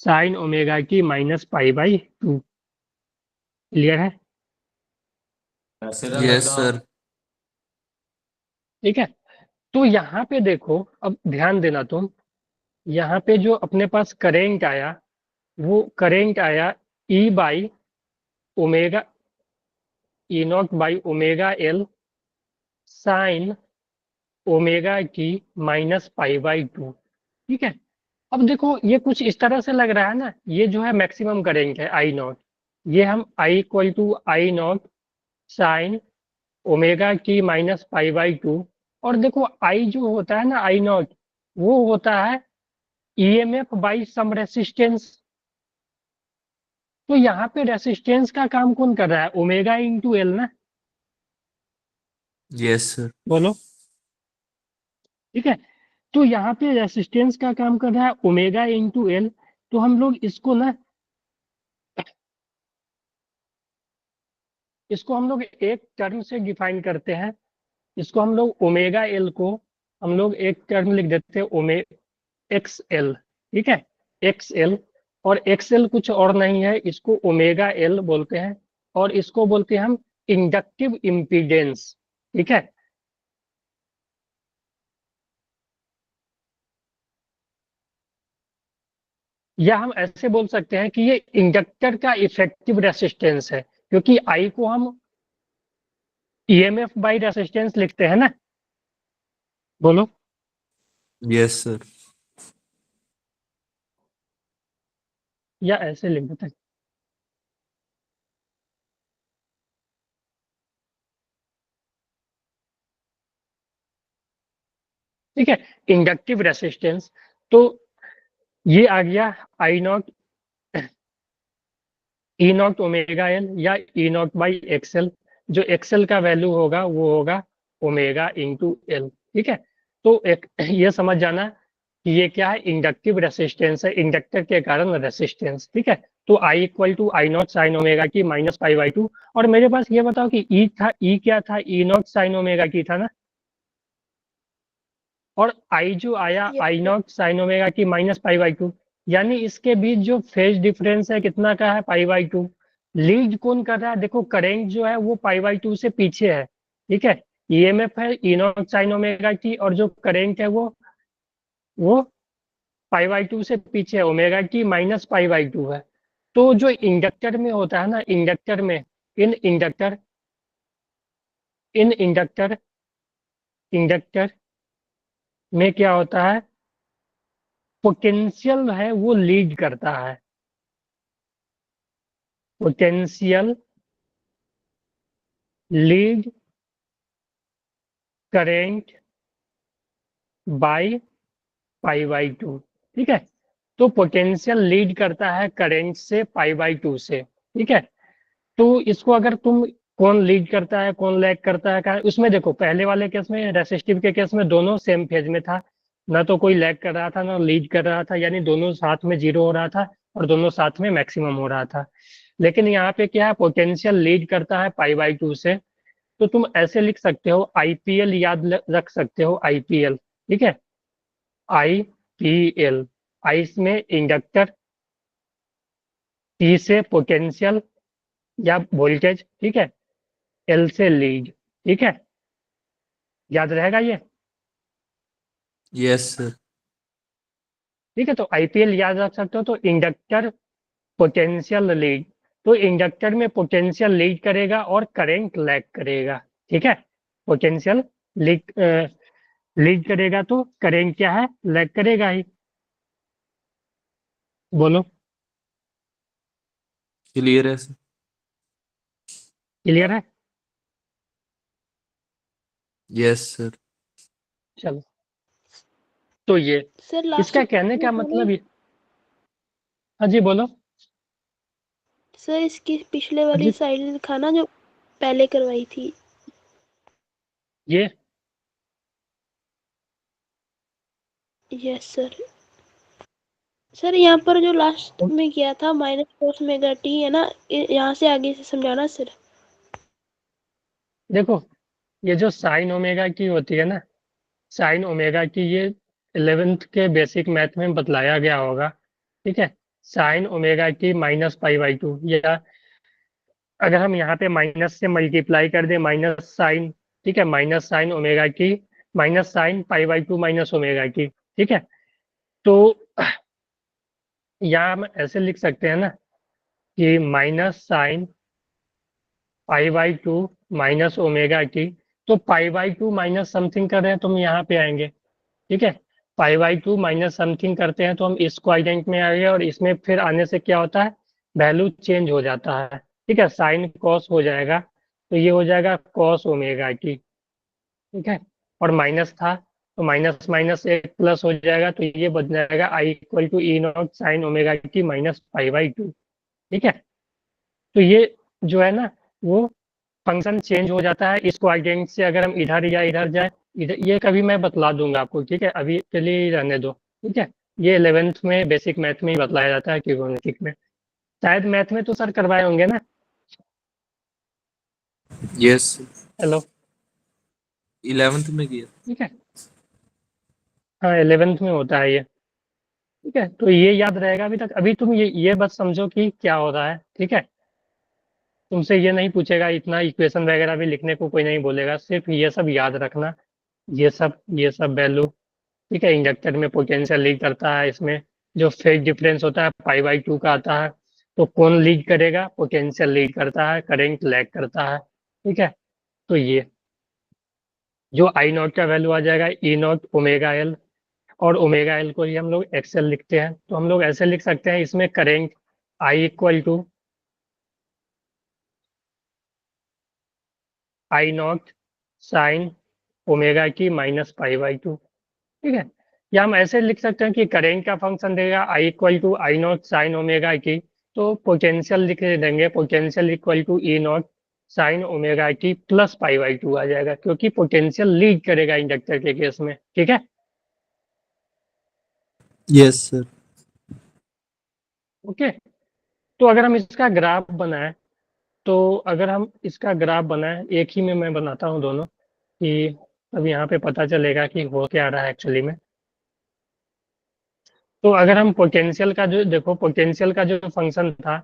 Speaker 2: साइन ओमेगा की minus pi by two. Clear है?
Speaker 1: Yes sir.
Speaker 2: ठीक है, तो यहाँ पे देखो, अब ध्यान देना तुम, यहाँ पे जो अपने पास करेंट आया, वो करेंट आया E by omega, E naught by omega L sine omega की माइनस पाई बाई टू, ठीक है। अब देखो ये कुछ इस तरह से लग रहा है ना, ये जो है मैक्सिमम करेंट है आई नॉट, ये हम I equal to I naught sine omega की माइनस पाई बाई टू, और देखो आई जो होता है ना, आई नॉट, वो होता है ईएमएफ बाई सम रेसिस्टेंस। तो यहाँ पे रेसिस्टेंस का काम कौन कर रहा है, ओमेगा इंटू एल ना,
Speaker 1: यस सर।
Speaker 2: बोलो। ठीक है, तो यहाँ पे रेसिस्टेंस का काम कर रहा है ओमेगा इंटू एल। तो हम लोग इसको हम लोग एक टर्म से डिफाइन करते हैं। इसको हम लोग ओमेगा एल को हम लोग एक टर्म लिख देते हैं एक्स एल। ठीक है, एक्स एल। और एक्स एल कुछ और नहीं है, इसको ओमेगा एल बोलते हैं और इसको बोलते हैं हम इंडक्टिव इम्पीडेंस। ठीक है, या हम ऐसे बोल सकते हैं कि ये इंडक्टर का इफेक्टिव रेसिस्टेंस है, क्योंकि आई को हम ईएमएफ बाई रेसिस्टेंस लिखते हैं ना। बोलो।
Speaker 1: Yes sir.
Speaker 2: या ऐसे लिख देते हैं। ठीक है, इंडक्टिव रेसिस्टेंस। तो ये आ गया I naught E naught omega L या ई नॉट बाई एक्सएल। जो एक्सएल का वैल्यू होगा वो होगा ओमेगा इंटू एल। ठीक है, तो एक ये समझ जाना कि ये क्या है, इंडक्टिव रेसिस्टेंस है, इंडक्टर के कारण रेसिस्टेंस। ठीक है, तो I equal to I naught sine omega की माइनस पाई बाई टू। और मेरे पास ये बताओ कि ई था, ई क्या था, ई नॉट साइन ओमेगा की था ना। और आई जो आया
Speaker 4: Yes,
Speaker 2: I
Speaker 4: sir.
Speaker 2: Not sine omega की माइनस पाई बाई टू, यानी इसके बीच जो फेज डिफरेंस है कितना का है, पाई बाई टू। लीड कौन कर रहा है, देखो करंट जो है वो पाई बाई टू से पीछे है। ठीक है, ईएमएफ है ई नॉट साइन ओमेगा की और जो करंट है वो पाई बाई टू से पीछे है, ओमेगा की माइनस पाई बाई टू है। तो जो इंडक्टर में होता है ना, इंडक्टर में इन इंडक्टर इन इंडक्टर इंडक्टर में क्या होता है, पोटेंशियल है वो लीड करता है। Potential lead current by pi by two. ठीक है, तो पोटेंशियल लीड करता है करंट से पाई बाई टू से। ठीक है, तो इसको अगर तुम कौन लीड करता है कौन लैग करता है उसमें देखो, पहले वाले केस में रेसिस्टिव के केस में दोनों सेम फेज में था, ना तो कोई लैग कर रहा था ना लीड कर रहा था, यानी दोनों साथ में जीरो हो रहा था और दोनों साथ में मैक्सिमम हो रहा था। लेकिन यहाँ पे क्या है, पोटेंशियल लीड करता है पाई बाई टू से। तो तुम ऐसे लिख सकते हो, आईपीएल याद रख सकते हो, आईपीएल। ठीक है, आईपीएल, आई में इंडक्टर, पी से पोटेंशियल या वोल्टेज, ठीक है, एल से लीड। ठीक है, याद रहेगा ये।
Speaker 1: Yes sir.
Speaker 2: ठीक है, तो आईपीएल याद रख सकते हो। तो इंडक्टर पोटेंशियल लीड, तो इंडक्टर में पोटेंशियल लीड करेगा और करंट लैग करेगा। ठीक है, पोटेंशियल लीड लीड करेगा तो करंट क्या है, लैग करेगा ही। बोलो।
Speaker 1: क्लियर है सर।
Speaker 2: क्लियर है।
Speaker 1: Yes sir.
Speaker 2: चलो, तो ये
Speaker 4: सर लास्ट
Speaker 2: इसका कहने का मतलब ये। हाँ जी बोलो।
Speaker 4: सर इसकी पिछले
Speaker 2: हाँ
Speaker 4: वाली
Speaker 2: जी,
Speaker 4: साइड दिखाना जो पहले करवाई थी।
Speaker 2: ये
Speaker 4: यस सर। सर यहाँ पर जो लास्ट में किया था माइनस कोस मेगा टी है ना, यहाँ से आगे से समझाना सर।
Speaker 2: देखो, ये जो साइन ओमेगा की होती है ना, साइन ओमेगा की, ये 11th के बेसिक मैथ में बतलाया गया होगा। ठीक है, साइन ओमेगा की माइनस पाई बाई टू, या अगर हम यहाँ पे माइनस से मल्टीप्लाई कर दें, माइनस साइन, ठीक है, माइनस साइन ओमेगा की minus sign pi by to minus omega की। ठीक है, तो यहाँ हम ऐसे लिख सकते हैं ना कि minus sign pi by to minus omega की। तो पाई बाई टू माइनस समथिंग कर रहे हैं तो हम यहाँ पे आएंगे। ठीक है, पाई बाई टू माइनस समथिंग करते हैं तो हम इस क्वाड्रेंट में आएंगे और इसमें फिर आने से क्या होता है, वैल्यू चेंज हो जाता है। ठीक है, साइन कॉस हो जाएगा, तो ये हो जाएगा कॉस ओमेगा टी। ठीक है, और माइनस था तो माइनस माइनस एक प्लस हो जाएगा, तो ये बन जाएगा I equal to E naught sine omega T minus pi by two. ठीक है, तो ये जो है ना वो फंक्शन चेंज हो जाता है इस कोएफिशिएंट से, अगर हम इधर या इधर जाए, इधर, ये कभी मैं बतला दूंगा आपको, ठीक है, अभी के लिए ही रहने दो, ठीक है। ये 11th में बेसिक मैथ में ही बतलाया जाता है, ट्रिग्नोमेट्रिक में। शायद मैथ में तो सर करवाए होंगे ना?
Speaker 1: यस,
Speaker 2: हेलो,
Speaker 1: 11th में किया।
Speaker 2: ठीक है, हाँ 11th में होता है ये, ठीक है। तो ये याद रहेगा अभी तक। अभी तुम ये बस समझो कि क्या हो रहा है, ठीक है। तुमसे ये नहीं पूछेगा, इतना इक्वेशन वगैरह भी लिखने को कोई नहीं बोलेगा, सिर्फ ये सब याद रखना। ये सब वैल्यू, ठीक है। इंडक्टर में पोटेंशियल लीड करता है, इसमें जो फेज डिफरेंस होता है पाई/2 का आता है। तो कौन लीड करेगा? पोटेंशियल लीड करता है, करंट लैग करता है, ठीक है। तो ये जो आई नॉट का वैल्यू आ जाएगा ई नॉट ओमेगा एल, और ओमेगा एल को ही हम लोग एक्सएल लिखते हैं। तो हम लोग ऐसे लिख सकते हैं, इसमें current I equal to I naught sine omega की माइनस पाई/2, ठीक है। या हम ऐसे लिख सकते हैं कि करंट का फंक्शन देगा I equal to I naught sine omega की, तो पोटेंशियल लिख देंगे potential equal to E naught sine omega की प्लस पाई/2 आ जाएगा, क्योंकि पोटेंशियल लीड करेगा इंडक्टर के केस में, ठीक है।
Speaker 5: Yes sir.
Speaker 2: ओके। तो अगर हम इसका ग्राफ बनाएं, तो अगर हम इसका ग्राफ बनाएं, एक ही में मैं बनाता हूँ दोनों, कि अब यहाँ पे पता चलेगा कि हो क्या रहा है एक्चुअली में। तो अगर हम पोटेंशियल का जो देखो, पोटेंशियल का जो फंक्शन था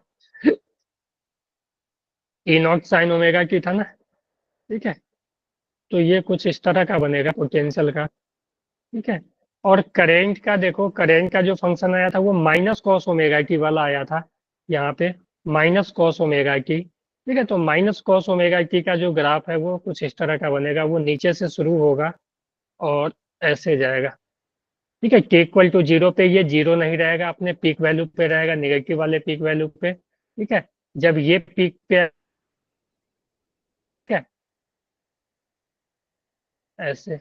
Speaker 2: ई नॉट साइन ओमेगा की था ना, ठीक है। तो ये कुछ इस तरह का बनेगा पोटेंशियल का, ठीक है। और करेंट का देखो, करेंट का जो फंक्शन आया था वो माइनस कॉस ओमेगा टी वाला आया था, यहाँ पे माइनस कॉस ओमेगा टी, ठीक है। तो माइनस कॉस ओमेगा टी का जो ग्राफ है वो कुछ इस तरह का बनेगा, वो नीचे से शुरू होगा और ऐसे जाएगा, ठीक है। के इक्वल टू जीरो पे ये जीरो नहीं रहेगा, अपने पीक वैल्यू पे रहेगा, निगेटिव वाले पीक वैल्यू पे, ठीक है। जब ये पीक पे, ठीक है, ऐसे,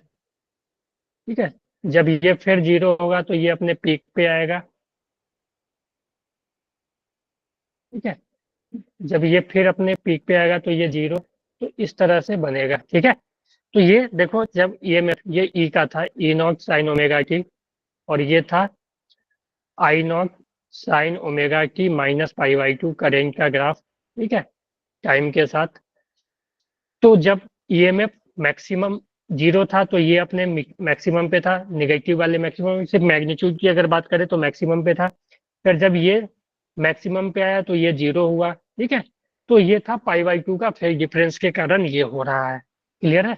Speaker 2: ठीक है। जब ये फिर जीरो होगा तो ये अपने पीक पे आएगा, ठीक है। जब ये फिर अपने पीक पे आएगा तो ये जीरो, तो इस तरह से बनेगा, ठीक है। तो ये देखो, जब ये ई का था E naught sine omega T, और ये था I naught sine omega T minus पाई/2 करेंट का ग्राफ, ठीक है, टाइम के साथ। तो जब ईएमएफ मैक्सिमम जीरो था तो ये अपने मैक्सिमम पे था, निगेटिव वाले मैक्सिमम, सिर्फ मैग्नीट्यूड की अगर बात करें तो मैक्सिमम पे था। फिर जब ये मैक्सिमम पे आया तो ये जीरो हुआ, ठीक है। तो ये था पाई/2 का फेज डिफरेंस के कारण ये हो रहा है। क्लियर है?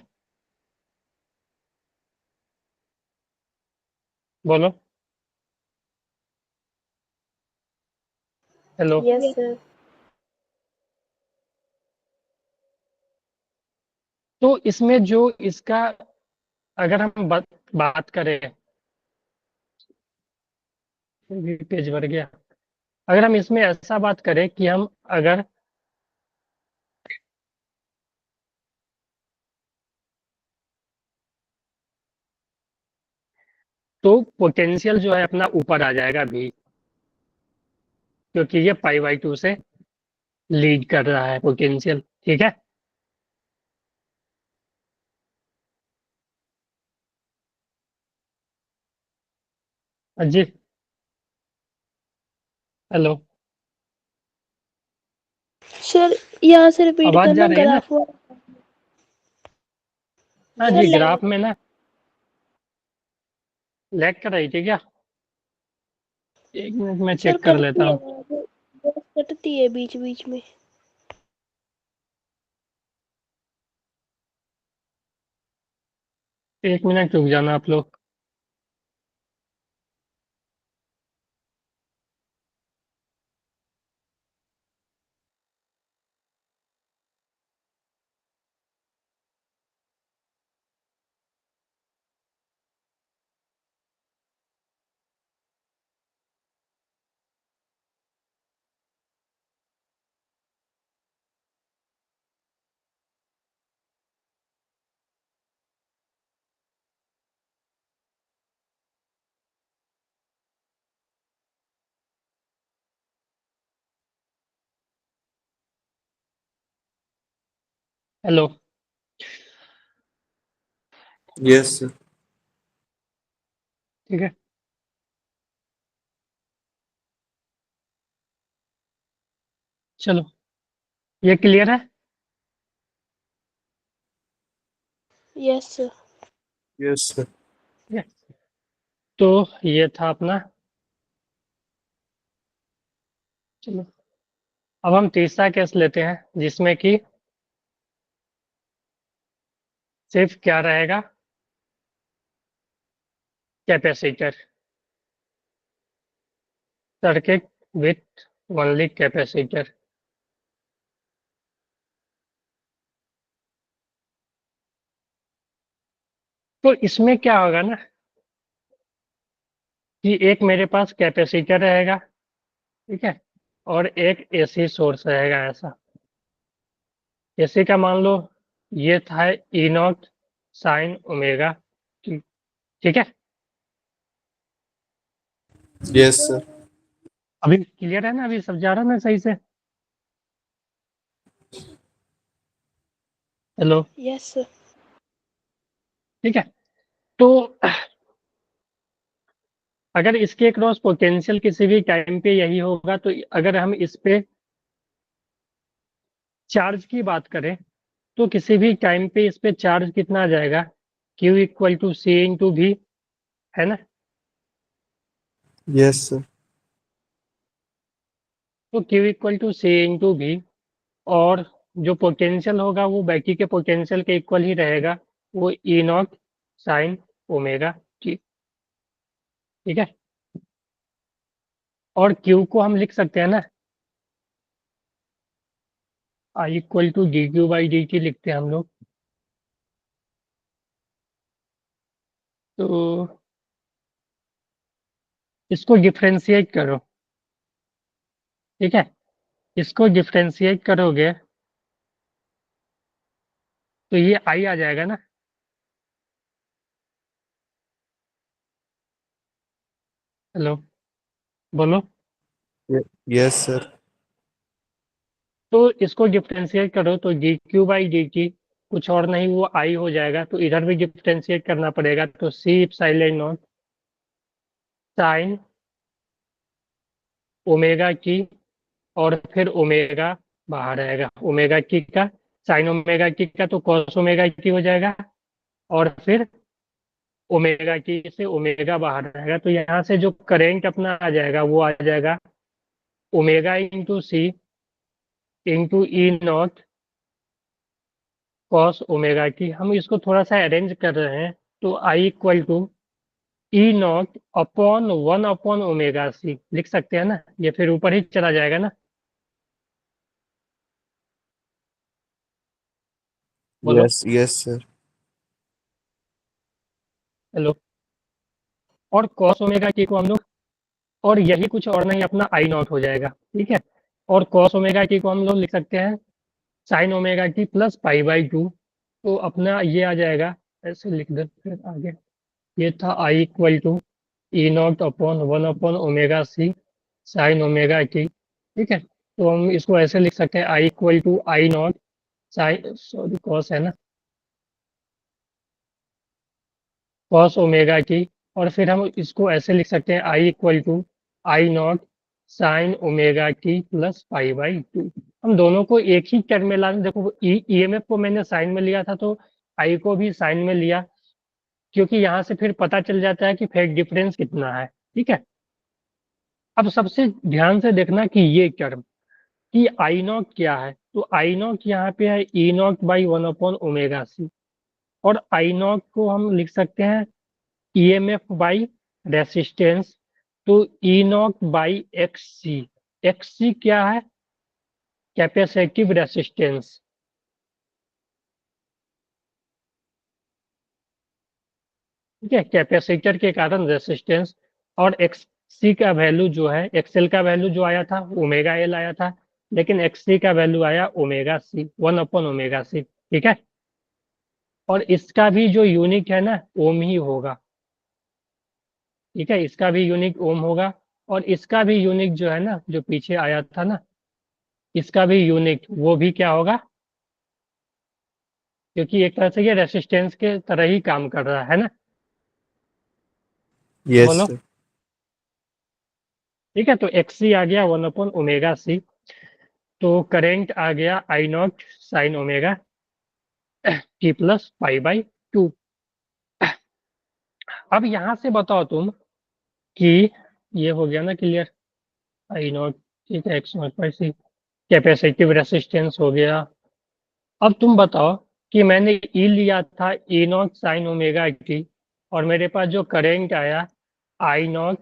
Speaker 2: बोलो। हेलो।
Speaker 3: Yes sir.
Speaker 2: तो इसमें जो इसका, अगर हम बात करें, भी पेज भर गया। अगर हम इसमें ऐसा बात करें कि हम अगर तो पोटेंशियल जो है अपना ऊपर आ जाएगा भी, क्योंकि ये पाई/2 से लीड कर रहा है पोटेंशियल, ठीक है। जी। हेलो।
Speaker 4: सर यहाँ से रिपीट
Speaker 2: आवाज जा
Speaker 4: करना
Speaker 2: रही है ना?
Speaker 4: ग्राफ वाला।
Speaker 2: हाँ
Speaker 4: सर
Speaker 2: जी, ग्राफ में ना लैग कर रही थी क्या? एक मिनट में
Speaker 4: सर
Speaker 2: चेक कर लेता
Speaker 4: करती है
Speaker 2: हूँ।
Speaker 4: वो कटती है बीच बीच में।
Speaker 2: एक मिनट रुक जाना आप लोग। हेलो।
Speaker 1: Yes sir.
Speaker 2: ठीक है। चलो, ये क्लियर है?
Speaker 4: Yes sir.
Speaker 1: Yes sir.
Speaker 2: ये- तो ये था अपना। चलो, अब हम तीसरा केस लेते हैं जिसमें कि सिर्फ क्या रहेगा, capacitor, circuit with only capacitor. तो इसमें क्या होगा ना कि एक मेरे पास कैपेसिटर रहेगा, ठीक है, और एक एसी सोर्स रहेगा ऐसा। एसी का मान लो ये था ई नॉट साइन ओमेगा, ठीक है।
Speaker 1: Yes sir.
Speaker 2: अभी क्लियर है ना? अभी सब जा रहा है ना सही से? हेलो।
Speaker 4: Yes sir.
Speaker 2: ठीक है। तो अगर इसके क्रॉस पोटेंशियल किसी भी टाइम पे यही होगा, तो अगर हम इस पे चार्ज की बात करें तो किसी भी टाइम पे इस पे चार्ज कितना आ जाएगा, Q equal to C into V, है ना?
Speaker 1: Yes sir.
Speaker 2: तो Q equal to C into V, और जो पोटेंशियल होगा वो बाकी के पोटेंशियल के इक्वल ही रहेगा, वो ई नॉट साइन ओमेगा टी, ठीक है। और Q को हम लिख सकते हैं ना, I equal to D Q by D T लिखते हैं हम लोग। तो इसको डिफ्रेंशिएट करो, ठीक है। इसको डिफ्रेंशिएट करोगे तो ये आई आ जाएगा ना। हेलो, बोलो।
Speaker 1: Yes sir.
Speaker 2: तो इसको डिफ्रेंशिएट करो तो D Q by D T कुछ और नहीं, वो आई हो जाएगा। तो इधर भी डिफ्रेंशिएट करना पड़ेगा, तो सी साइलेंट नॉट साइन ओमेगा की, और फिर ओमेगा बाहर आएगा, ओमेगा की का साइन ओमेगा की का तो कॉस ओमेगा की हो जाएगा, और फिर ओमेगा की से ओमेगा बाहर आएगा। तो यहाँ से जो करेंट अपना आ जाएगा वो आ जाएगा omega into C into E naught cos omega T. हम इसको थोड़ा सा अरेंज कर रहे हैं, तो I equal to E naught upon 1 upon omega C लिख सकते हैं ना, ये फिर ऊपर ही चला जाएगा ना। बोलो।
Speaker 1: Yes yes sir.
Speaker 2: हेलो। और कॉस ओमेगा टी को हम लोग, और यही कुछ और नहीं अपना आई नॉट हो जाएगा, ठीक है। और कॉस ओमेगा टी को हम लोग लिख सकते हैं sine omega T plus pi by to. तो अपना ये आ जाएगा, ऐसे लिख दे फिर आगे। ये था I equal to E naught upon 1 upon omega C sine omega T, ठीक है। तो हम इसको ऐसे लिख सकते हैं I equal to I naught sine, sorry cos है ना, कॉस ओमेगा टी। और फिर हम इसको ऐसे लिख सकते हैं I equal to I naught sine omega T plus pi by two. हम दोनों को एक ही टर्म में ला, देखो ईएमएफ को मैंने साइन में लिया था तो आई को भी साइन में लिया, क्योंकि यहाँ से फिर पता चल जाता है कि फेज डिफरेंस कितना है, ठीक है। अब सबसे ध्यान से देखना कि ये टर्म कि आई नॉट क्या है, तो आई नॉट यहाँ पे है E naught by 1 upon omega C, और आई नॉट को हम लिख सकते हैं ईएमएफ बाई रेसिस्टेंस। तो E naught by X C, X C क्या है, कैपेसिटिव रेसिस्टेंस, ठीक है, कैपेसिटर के कारण रेसिस्टेंस। और एक्स सी का वैल्यू जो है, एक्सएल का वैल्यू जो आया था ओमेगा एल आया था, लेकिन एक्स सी का वैल्यू आया omega C, 1 upon omega C, ठीक है। और इसका भी जो यूनिट है ना ओम ही होगा, ठीक है, इसका भी यूनिट ओम होगा। और इसका भी यूनिट जो है ना, जो पीछे आया था ना, इसका भी यूनिट वो भी क्या होगा, क्योंकि एक तरह से ये रेसिस्टेंस के तरह ही काम कर रहा है ना।
Speaker 1: यस
Speaker 2: बोलो।
Speaker 1: सर।
Speaker 2: ठीक है, तो XC आ गया 1/ओमेगा C। तो करेंट आ गया I0 sine omega T plus π/2। अब यहाँ से बताओ तुम कि ये हो गया ना क्लियर। I0, ठीक है, X0/C कैपेसिटिव रेसिस्टेंस हो गया। अब तुम बताओ कि मैंने E लिया था E0 साइन ओमेगा T, और मेरे पास जो करेंट आया I0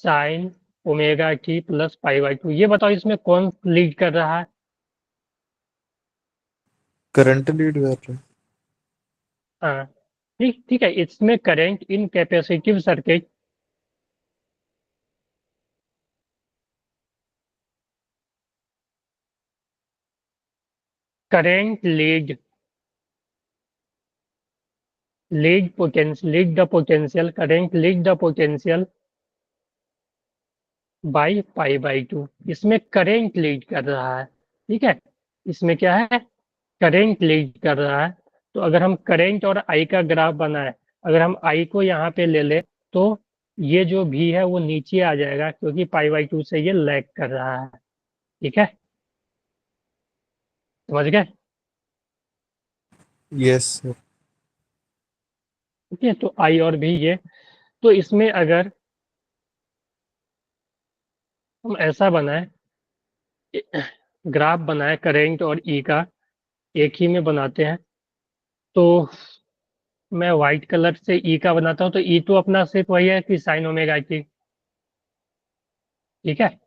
Speaker 2: sine omega T plus π/2, ये बताओ इसमें कौन लीड कर रहा है।
Speaker 1: करंट लीड कर रहा है।
Speaker 2: हाँ, ठीक ठीक है, इसमें current in capacitive circuit current lead the potential by π/2। इसमें करंट लीड कर रहा है। ठीक है, इसमें क्या है, करंट लीड कर रहा है। तो अगर हम करंट और I का ग्राफ बनाए, अगर हम I को यहाँ पे ले ले, तो ये जो भी है वो नीचे आ जाएगा, क्योंकि π/2 से ये लैग कर रहा है। ठीक है, समझ गए।
Speaker 1: Yes sir.
Speaker 2: ठीक है, तो I और भी ये, तो इसमें अगर हम ऐसा बनाए, ग्राफ बनाए करंट और E का, एक ही में बनाते हैं, तो मैं व्हाइट कलर से E का बनाता हूँ। तो E तो अपना सिर्फ वही है कि साइन ओमेगा T। ठीक है,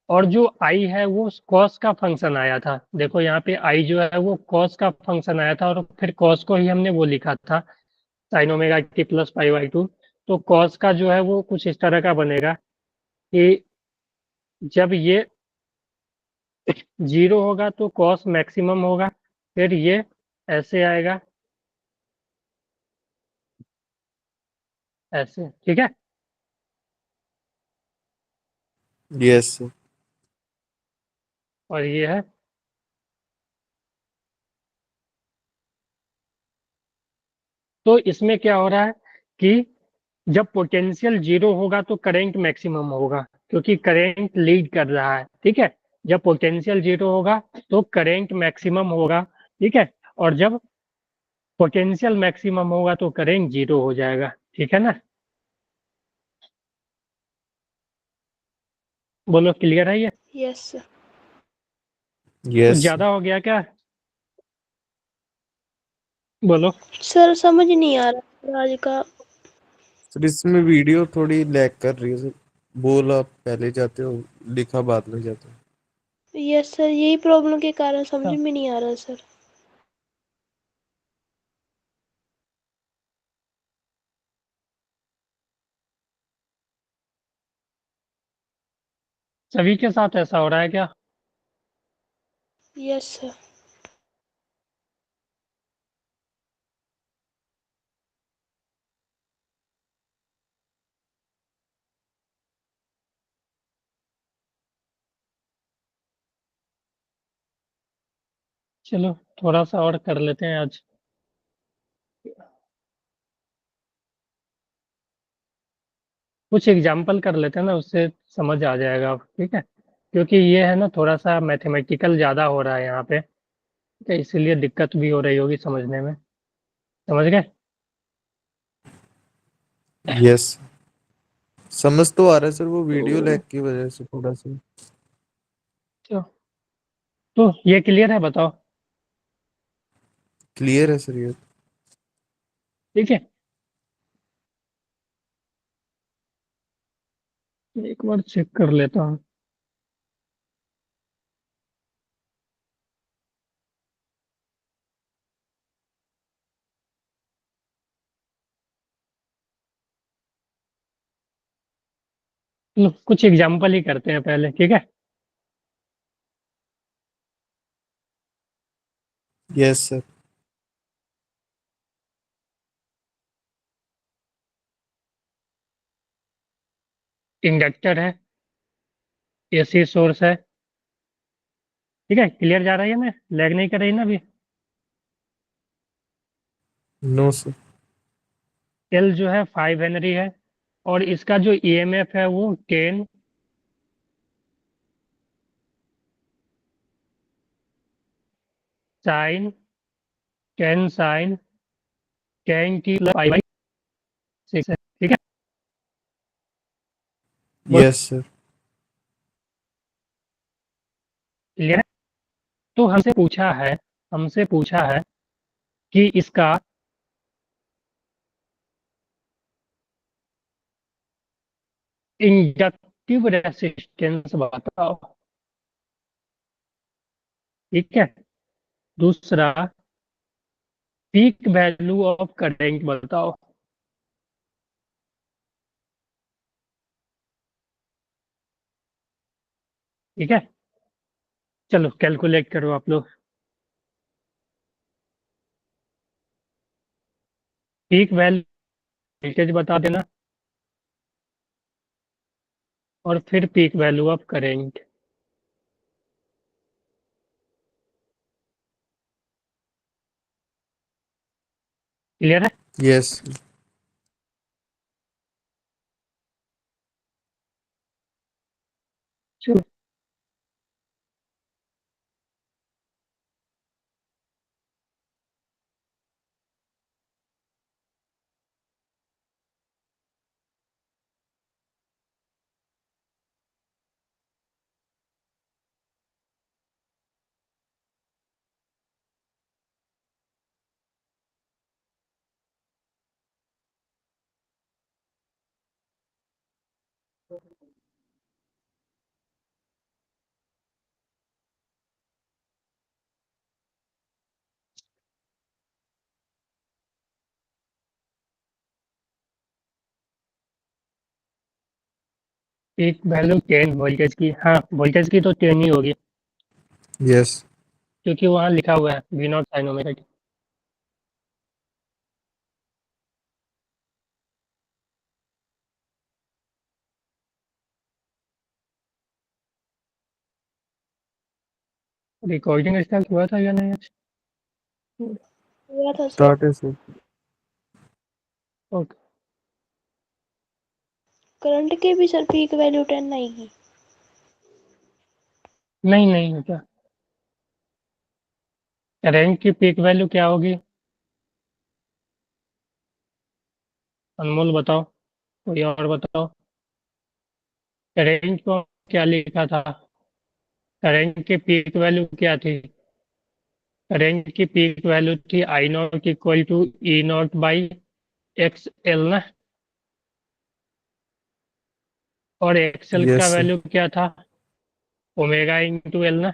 Speaker 2: और जो I है वो कॉस का फंक्शन आया था। देखो यहाँ पे I जो है वो कॉस का फंक्शन आया था, और फिर कॉस को ही हमने वो लिखा था साइन ओमेगा T प्लस π/2। तो कॉस का जो है वो कुछ इस तरह का बनेगा कि जब ये 0 होगा तो कॉस मैक्सिमम होगा, फिर ये ऐसे आएगा, ऐसे। ठीक है,
Speaker 1: यस सर।
Speaker 2: और ये है, तो इसमें क्या हो रहा है कि जब पोटेंशियल 0 होगा तो करंट मैक्सिमम होगा, क्योंकि करंट लीड कर रहा है। ठीक है, जब पोटेंशियल 0 होगा तो करंट मैक्सिमम होगा। ठीक है, और जब पोटेंशियल मैक्सिमम होगा तो करंट 0 हो जाएगा। ठीक है ना, बोलो क्लियर है ये।
Speaker 4: Yes sir.
Speaker 2: कुछ
Speaker 1: यस
Speaker 2: ज्यादा हो गया क्या, बोलो।
Speaker 4: सर समझ नहीं आ रहा आज का।
Speaker 1: सर, इसमें वीडियो थोड़ी लैग कर रही है सर। बोल आप पहले जाते हो, लिखा बाद में जाते हो।
Speaker 4: यस सर, यही प्रॉब्लम के कारण समझ
Speaker 2: हाँ,
Speaker 4: में नहीं आ रहा सर।
Speaker 2: सभी के साथ ऐसा हो रहा है क्या।
Speaker 4: Yes sir.
Speaker 2: चलो थोड़ा सा और कर लेते हैं आज, कुछ एग्जाम्पल कर लेते हैं ना, उससे समझ आ जाएगा अब। ठीक है, क्योंकि ये है ना थोड़ा सा मैथमेटिकल ज्यादा हो रहा है यहाँ पे, ठीक है, इसीलिए दिक्कत भी हो रही होगी समझने में। समझ गए।
Speaker 1: यस, समझ तो आ रहा है सर, वो वीडियो लैग की वजह से थोड़ा सा।
Speaker 2: तो, तो ये क्लियर है, बताओ।
Speaker 1: क्लियर है सर ये।
Speaker 2: ठीक है, एक बार चेक कर लेता हूँ। लो, कुछ एग्जाम्पल ही करते हैं पहले। ठीक है,
Speaker 1: यस सर।
Speaker 2: इंडक्टर है, AC सोर्स है, ठीक है, क्लियर जा रही है ना, लैग नहीं कर रही ना अभी।
Speaker 1: No sir.
Speaker 2: एल जो है 5 हेनरी है, और इसका जो ईएमएफ है वो 10 साइन 10 साइन 10 टी प्लस 5/6 है। ठीक है,
Speaker 1: यस सर।
Speaker 2: क्लियर है। तो हमसे पूछा है कि इसका इंडक्टिव रेसिस्टेंस बताओ। ठीक है, दूसरा पीक वैल्यू ऑफ करंट बताओ। ठीक है, चलो कैलकुलेट करो आप लोग। पीक वैल्यू वोल्टेज बता देना, और फिर peak value of current. Clear है।
Speaker 1: यस।
Speaker 2: चलो, पीक वैल्यू 10 वोल्टेज की, हाँ वोल्टेज की तो 10 ही होगी,
Speaker 1: यस।
Speaker 2: क्योंकि वहाँ लिखा हुआ है V naught sine omega T. Recording start हुआ था या नहीं आज?
Speaker 4: हुआ था सर।
Speaker 1: स्टार्ट है सर।
Speaker 2: ओके,
Speaker 4: करंट के भी सर पीक वैल्यू 10 आएगी।
Speaker 2: नहीं नहीं होता। करंट की पीक वैल्यू क्या होगी? अनमोल बताओ, कोई और बताओ। करंट को क्या लिखा था? करंट की पीक वैल्यू क्या थी? करंट की पीक वैल्यू थी I naught equal to E naught by X L ना, और एक्सएल का
Speaker 1: यस सर।
Speaker 2: वैल्यू क्या था? ओमेगा इंटू एल ना।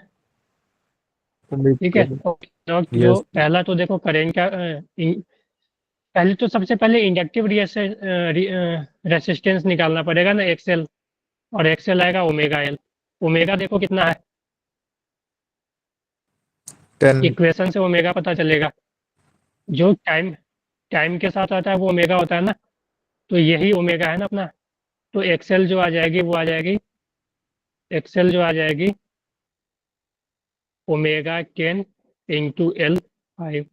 Speaker 1: उम्मीद
Speaker 2: ठीक है,
Speaker 1: करो।
Speaker 2: और नॉट जो
Speaker 1: यस।
Speaker 2: पहला तो देखो करंट का पहले तो सबसे पहले इंडक्टिव रेसिस्टेंस निकालना पड़ेगा ना, एक्सएल, और एक्सएल आएगा ओमेगा एल। ओमेगा देखो कितना है,
Speaker 1: 10।
Speaker 2: इक्वेशन से ओमेगा पता चलेगा। जो टाइम टाइम के साथ आता है वो ओमेगा होता है ना, तो यही ओमेगा है ना अपना। तो एक्सएल जो आ जाएगी वो आ जाएगी, एक्सएल जो आ जाएगी ओमेगा 10 इंटू एल 5,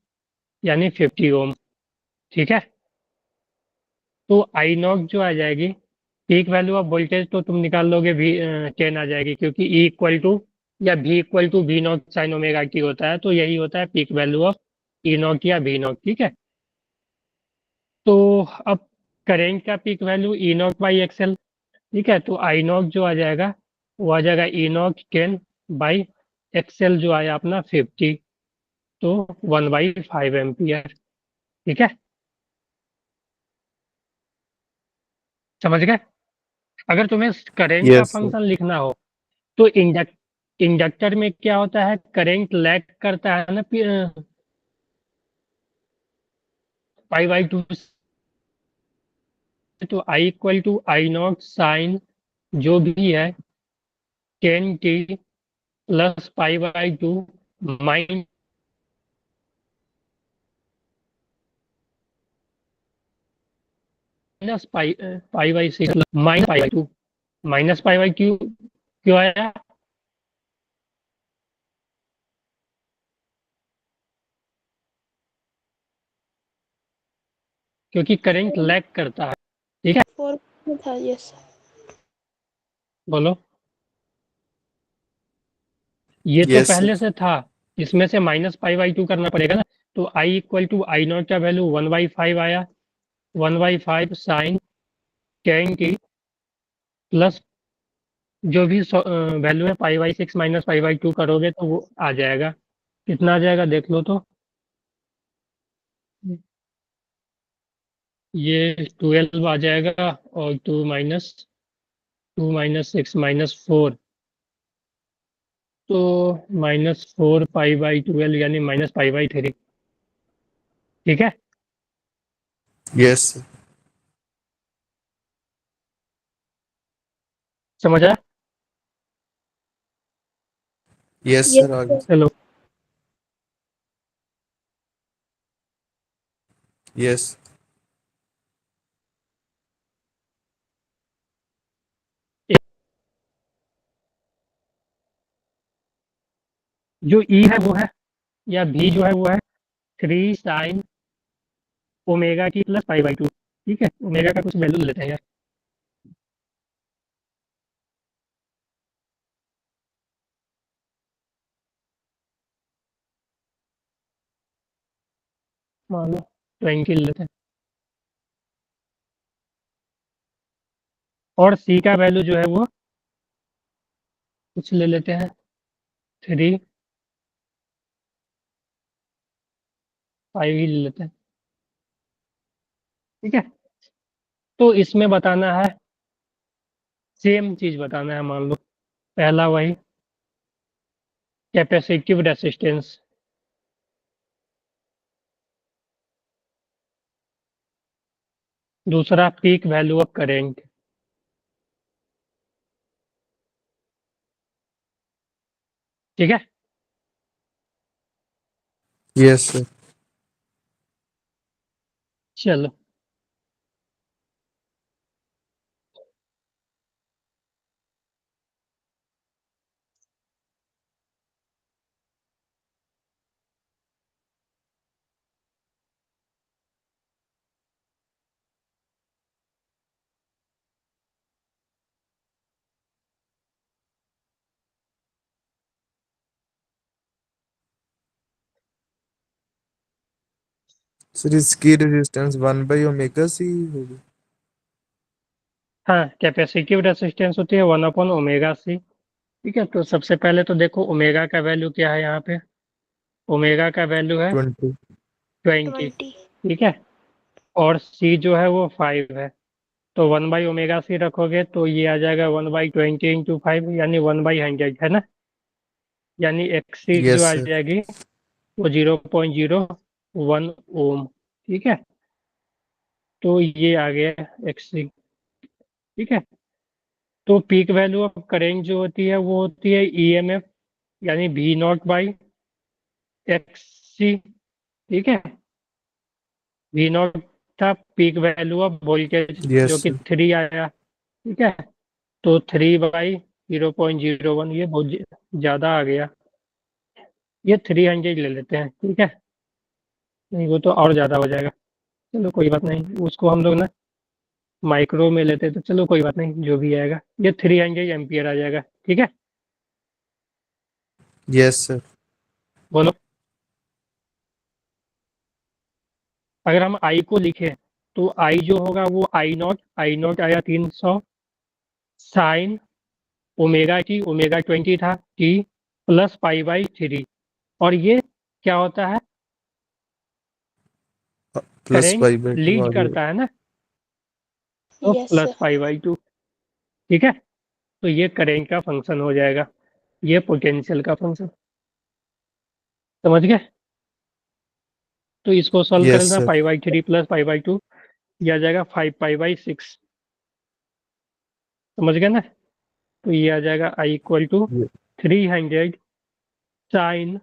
Speaker 2: यानी 50 ओम। ठीक है, तो आई नॉट जो आ जाएगी, पीक वैल्यू ऑफ वोल्टेज तो तुम निकाल लोगे, वी 10 आ जाएगी, क्योंकि ई इक्वल टू या भी equal to V naught sine omega T होता है, तो यही होता है peak value of E naught या वी नॉट। ठीक है, तो अब करेंट का peak value E naught by XL. ठीक है, तो आई नॉट जो आ जाएगा वो आ जाएगा ई नॉट 10 बाई एक्सएल जो आया अपना 50, तो 1/5 एम्पियर। ठीक है, समझ गए। अगर तुम्हें करंट का
Speaker 1: यस सर।
Speaker 2: फंक्शन लिखना हो तो इंडक्टर में क्या होता है, करंट लैग करता है ना पाई/2, तो I equal to I naught sine जो भी है 10 t प्लस पाई/2 माइनस पाई/6 माइनस पाई/2, माइनस पाई/2 क्यों आया? क्योंकि करंट लैग करता है। ठीक है,
Speaker 4: 4 में था। Yes sir.
Speaker 2: बोलो। ये तो
Speaker 1: यस
Speaker 2: पहले
Speaker 1: सर।
Speaker 2: से था, इसमें से माइनस पाई बाई टू करना पड़ेगा ना। तो I equal to I not का वैल्यू 1/5 आया, 1/5 साइन टेन टी प्लस जो भी वैल्यू है पाई/6 माइनस पाई/2 करोगे तो वो आ जाएगा। कितना आ जाएगा देख लो तो। ये 12 आ जाएगा, और 2 - 6 -4, तो -4 पाई/12 यानी -पाई/3। ठीक है,
Speaker 1: यस सर।
Speaker 2: समझ आया?
Speaker 1: यस
Speaker 4: यस
Speaker 1: सर आगे।
Speaker 4: सर।
Speaker 2: चलो,
Speaker 1: यस।
Speaker 2: जो ई है वो है, या भी जो है वो है 3 साइन ओमेगा टी प्लस पाई/2। ठीक है, ओमेगा का कुछ वैल्यू लेते हैं यार। मान लो 20 लेते हैं, और सी का वैल्यू जो है वो कुछ ले लेते हैं 3 5 ही ले लेते हैं। ठीक है, तो इसमें बताना है, सेम चीज बताना है। मान लो पहला वही कैपेसिटिव रेसिस्टेंस, दूसरा पीक वैल्यू ऑफ करेंट। ठीक है,
Speaker 1: यस सर।
Speaker 2: चलो।
Speaker 1: सर इसकी रेजिस्टेंस 1/ओमेगा c होगी।
Speaker 2: हाँ, कैपेसिटिव रेसिस्टेंस होती है 1/ओमेगा c। ठीक है, तो सबसे पहले तो देखो ओमेगा का वैल्यू क्या है यहाँ पे। ओमेगा का वैल्यू है
Speaker 1: 20।
Speaker 2: 20।
Speaker 4: 20।
Speaker 2: ठीक है, और सी जो है वो 5 है। तो 1/ओमेगा c रखोगे तो ये आ जाएगा 1/20 इंटू 5, यानी 1/100 है ना। यानी एक्स सी जो
Speaker 1: यस
Speaker 2: आ
Speaker 1: सर।
Speaker 2: जाएगी वो 0.01 ओम। ठीक है, तो ये आ गया एक्स सी। ठीक है, तो पीक वैल्यू ऑफ करेंट जो होती है वो होती है ईएमएफ, यानी V0/एक्स सी। ठीक है, V0 था peak value of voltage
Speaker 1: yes
Speaker 2: जो कि
Speaker 1: सर।
Speaker 2: 3 आया। ठीक है, तो 3/0.01, ये बहुत ज़्यादा आ गया। ये 300 ले लेते हैं। ठीक है, नहीं वो तो और ज़्यादा हो जाएगा। चलो कोई बात नहीं, उसको हम लोग ना माइक्रो में लेते हैं, तो चलो कोई बात नहीं, जो भी आएगा ये 300 एम्पियर आ जाएगा। ठीक है,
Speaker 1: यस सर।
Speaker 2: बोलो। अगर हम आई को लिखें तो आई जो होगा वो आई नॉट आया 300 साइन ओमेगा 20 था टी प्लस पाई/3। और ये क्या होता है,
Speaker 1: प्लस
Speaker 2: करेंट
Speaker 1: पाई/2
Speaker 2: लीड
Speaker 1: आगे।
Speaker 2: करता है ना, तो
Speaker 4: यस
Speaker 2: प्लस
Speaker 4: सर।
Speaker 2: पाई/2। ठीक है, तो ये करेंट का फंक्शन हो जाएगा, ये पोटेंशियल का फंक्शन। समझ गए? तो इसको सॉल्व
Speaker 1: यस
Speaker 2: करना,
Speaker 1: सर।
Speaker 2: पाई/3 प्लस पाई/2, ये आ जाएगा 5 पाई/6। समझ गए ना? तो ये आ जाएगा I equal to 300 sine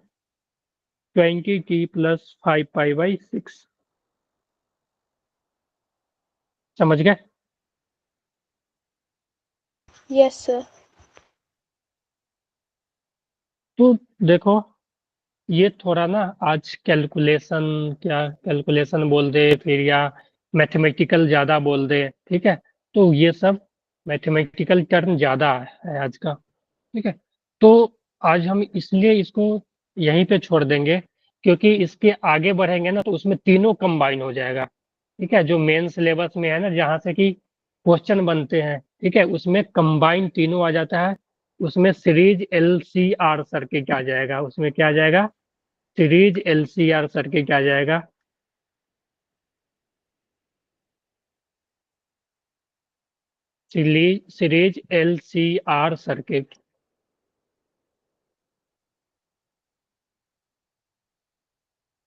Speaker 2: 20t plus 5 पाई/6। समझ गए?
Speaker 4: Yes sir.
Speaker 2: तो देखो, ये थोड़ा ना आज कैलकुलेशन, क्या कैलकुलेशन बोल दे फिर, या मैथमेटिकल ज़्यादा बोल दे, ठीक है, तो ये सब मैथमेटिकल टर्म ज़्यादा है आज का, ठीक है। तो आज हम इसलिए इसको यहीं पे छोड़ देंगे, क्योंकि इसके आगे बढ़ेंगे ना तो उसमें तीनों कंबाइन हो जाएगा, ठीक है। जो मेन सिलेबस में है ना, जहाँ से कि क्वेश्चन बनते हैं, ठीक है, उसमें कंबाइन तीनों आ जाता है। उसमें सीरीज LCR सर्किट आ जाएगा, उसमें क्या आ जाएगा, सीरीज LCR सर्किट आ जाएगा। सीरीज LCR सर्किट,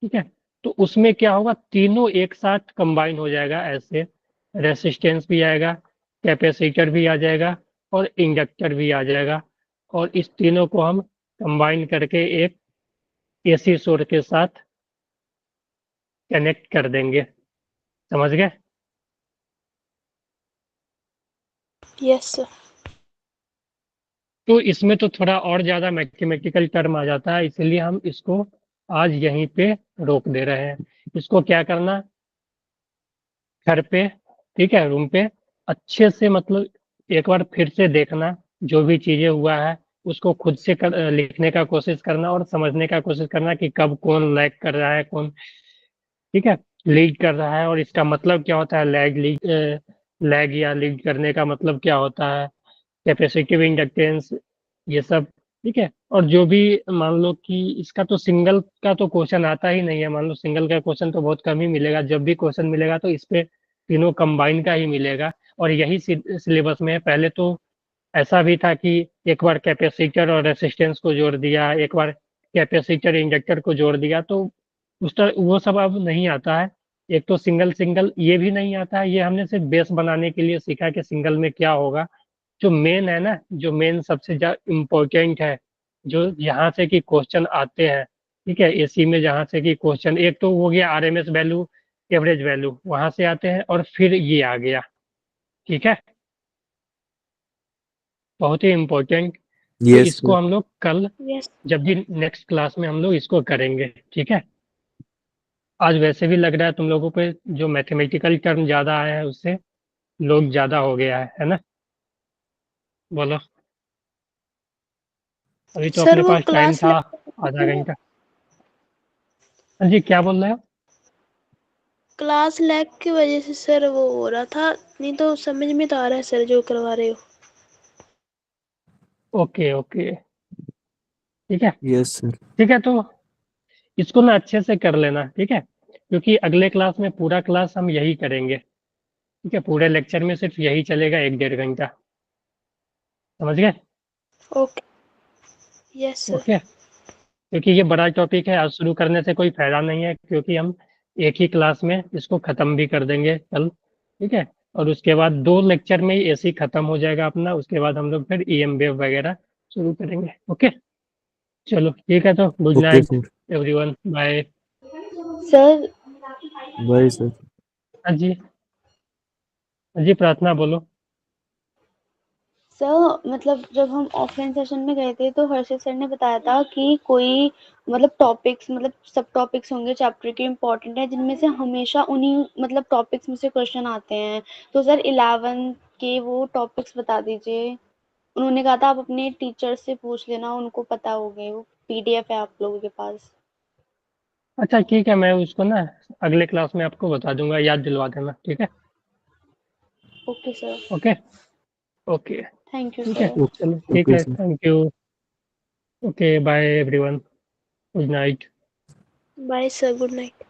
Speaker 2: ठीक है। तो उसमें क्या होगा, तीनों एक साथ कंबाइन हो जाएगा ऐसे, रेसिस्टेंस भी आएगा, कैपेसिटर भी आ जाएगा और इंडक्टर भी आ जाएगा, और इस तीनों को हम कंबाइन करके एक AC सोर्स के साथ कनेक्ट कर देंगे, समझ गए।
Speaker 4: Yes sir.
Speaker 2: तो इसमें तो थोड़ा और ज़्यादा मैथमेटिकल टर्म आ जाता है, इसलिए हम इसको आज यहीं पे रोक दे रहे हैं। इसको क्या करना, घर पे, ठीक है, रूम पे अच्छे से, मतलब एक बार फिर से देखना, जो भी चीज़ें हुआ है उसको खुद से लिखने का कोशिश करना और समझने का कोशिश करना कि कब कौन लैग कर रहा है, कौन, ठीक है, लीड कर रहा है, और इसका मतलब क्या होता है, लैग या लीड करने का मतलब क्या होता है, कैपेसिटिव इंडक्टेंस, ये सब, ठीक है। और जो भी, मान लो कि इसका तो सिंगल का तो क्वेश्चन आता ही नहीं है, मान लो सिंगल का क्वेश्चन तो बहुत कम ही मिलेगा, जब भी क्वेश्चन मिलेगा तो इस पे तीनों कंबाइन का ही मिलेगा, और यही सिलेबस में है। पहले तो ऐसा भी था कि एक बार कैपेसिटर और रेसिस्टेंस को जोड़ दिया, एक बार कैपेसिटर इंडक्टर को जोड़ दिया, तो उस तरह वो सब अब नहीं आता है। एक तो सिंगल सिंगल ये भी नहीं आता है, ये हमने सिर्फ बेस बनाने के लिए सीखा कि सिंगल में क्या होगा। जो मेन है ना, जो मेन सबसे ज्यादा इम्पोर्टेंट है, जो यहाँ से कि क्वेश्चन आते हैं, ठीक है, AC में जहाँ से कि क्वेश्चन, एक तो हो गया RMS वैल्यू, एवरेज वैल्यू वहां से आते हैं, और फिर ये आ गया, ठीक है, बहुत ही इम्पोर्टेंट। तो
Speaker 1: यस
Speaker 2: इसको
Speaker 1: सर।
Speaker 2: हम लोग कल,
Speaker 4: यस
Speaker 2: जब भी नेक्स्ट क्लास में हम लोग इसको करेंगे, ठीक है। आज वैसे भी लग रहा है तुम लोगों पे जो मैथमेटिकल टर्म ज्यादा आया है उससे लोग ज्यादा हो गया है ना, बोलो। अभी तो
Speaker 4: सर
Speaker 2: अपने
Speaker 4: वो
Speaker 2: पास टाइम
Speaker 4: क्लास
Speaker 2: था आधा घंटा। हाँ जी, क्या बोल रहे हो।
Speaker 4: क्लास लैग की वजह से सर वो हो रहा था, नहीं तो समझ में तो आ रहा है सर जो करवा रहे हो।
Speaker 2: ओके ओके, ठीक है।
Speaker 1: Yes sir.
Speaker 2: ठीक है, तो इसको ना अच्छे से कर लेना, ठीक है, क्योंकि अगले क्लास में पूरा क्लास हम यही करेंगे, ठीक है, पूरे लेक्चर में सिर्फ यही चलेगा 1-1.5 घंटा, समझ गए।
Speaker 4: ओके। Yes sir.
Speaker 2: ओके, क्योंकि ये बड़ा टॉपिक है, आज शुरू करने से कोई फायदा नहीं है, क्योंकि हम एक ही क्लास में इसको खत्म भी कर देंगे कल, ठीक है। और उसके बाद 2 लेक्चर में ही AC खत्म हो जाएगा अपना, उसके बाद हम लोग फिर EM वेव वगैरह शुरू करेंगे। ओके, चलो ठीक है, तो good
Speaker 1: okay
Speaker 2: night
Speaker 1: sir.
Speaker 2: Everyone, bye.
Speaker 3: Sir
Speaker 1: bye sir.
Speaker 2: हाँ जी, हाँ जी, प्रार्थना बोलो।
Speaker 3: सर मतलब जब हम ऑफलाइन सेशन में गए थे तो हर्षित सर ने बताया था कि कोई मतलब टॉपिक्स मतलब सब टॉपिक्स होंगे चैप्टर के इम्पोर्टेंट है जिनमें से हमेशा उन्हीं मतलब टॉपिक्स में से क्वेश्चन आते हैं। तो सर 11 के वो टॉपिक्स बता दीजिए। उन्होंने कहा था आप अपने टीचर से पूछ लेना, उनको पता होंगे, वो PDF है आप लोगों के पास।
Speaker 2: अच्छा ठीक है, मैं उसको ना अगले क्लास में आपको बता दूंगा, याद दिलवा देना, ठीक है।
Speaker 3: Okay sir.
Speaker 2: Okay okay,
Speaker 3: thank you
Speaker 2: ठीक है,
Speaker 3: सर।
Speaker 2: चलो ठीक
Speaker 1: ओके
Speaker 2: है,
Speaker 1: sir.
Speaker 2: Thank you. Okay, bye everyone, good night.
Speaker 4: Bye sir, good night.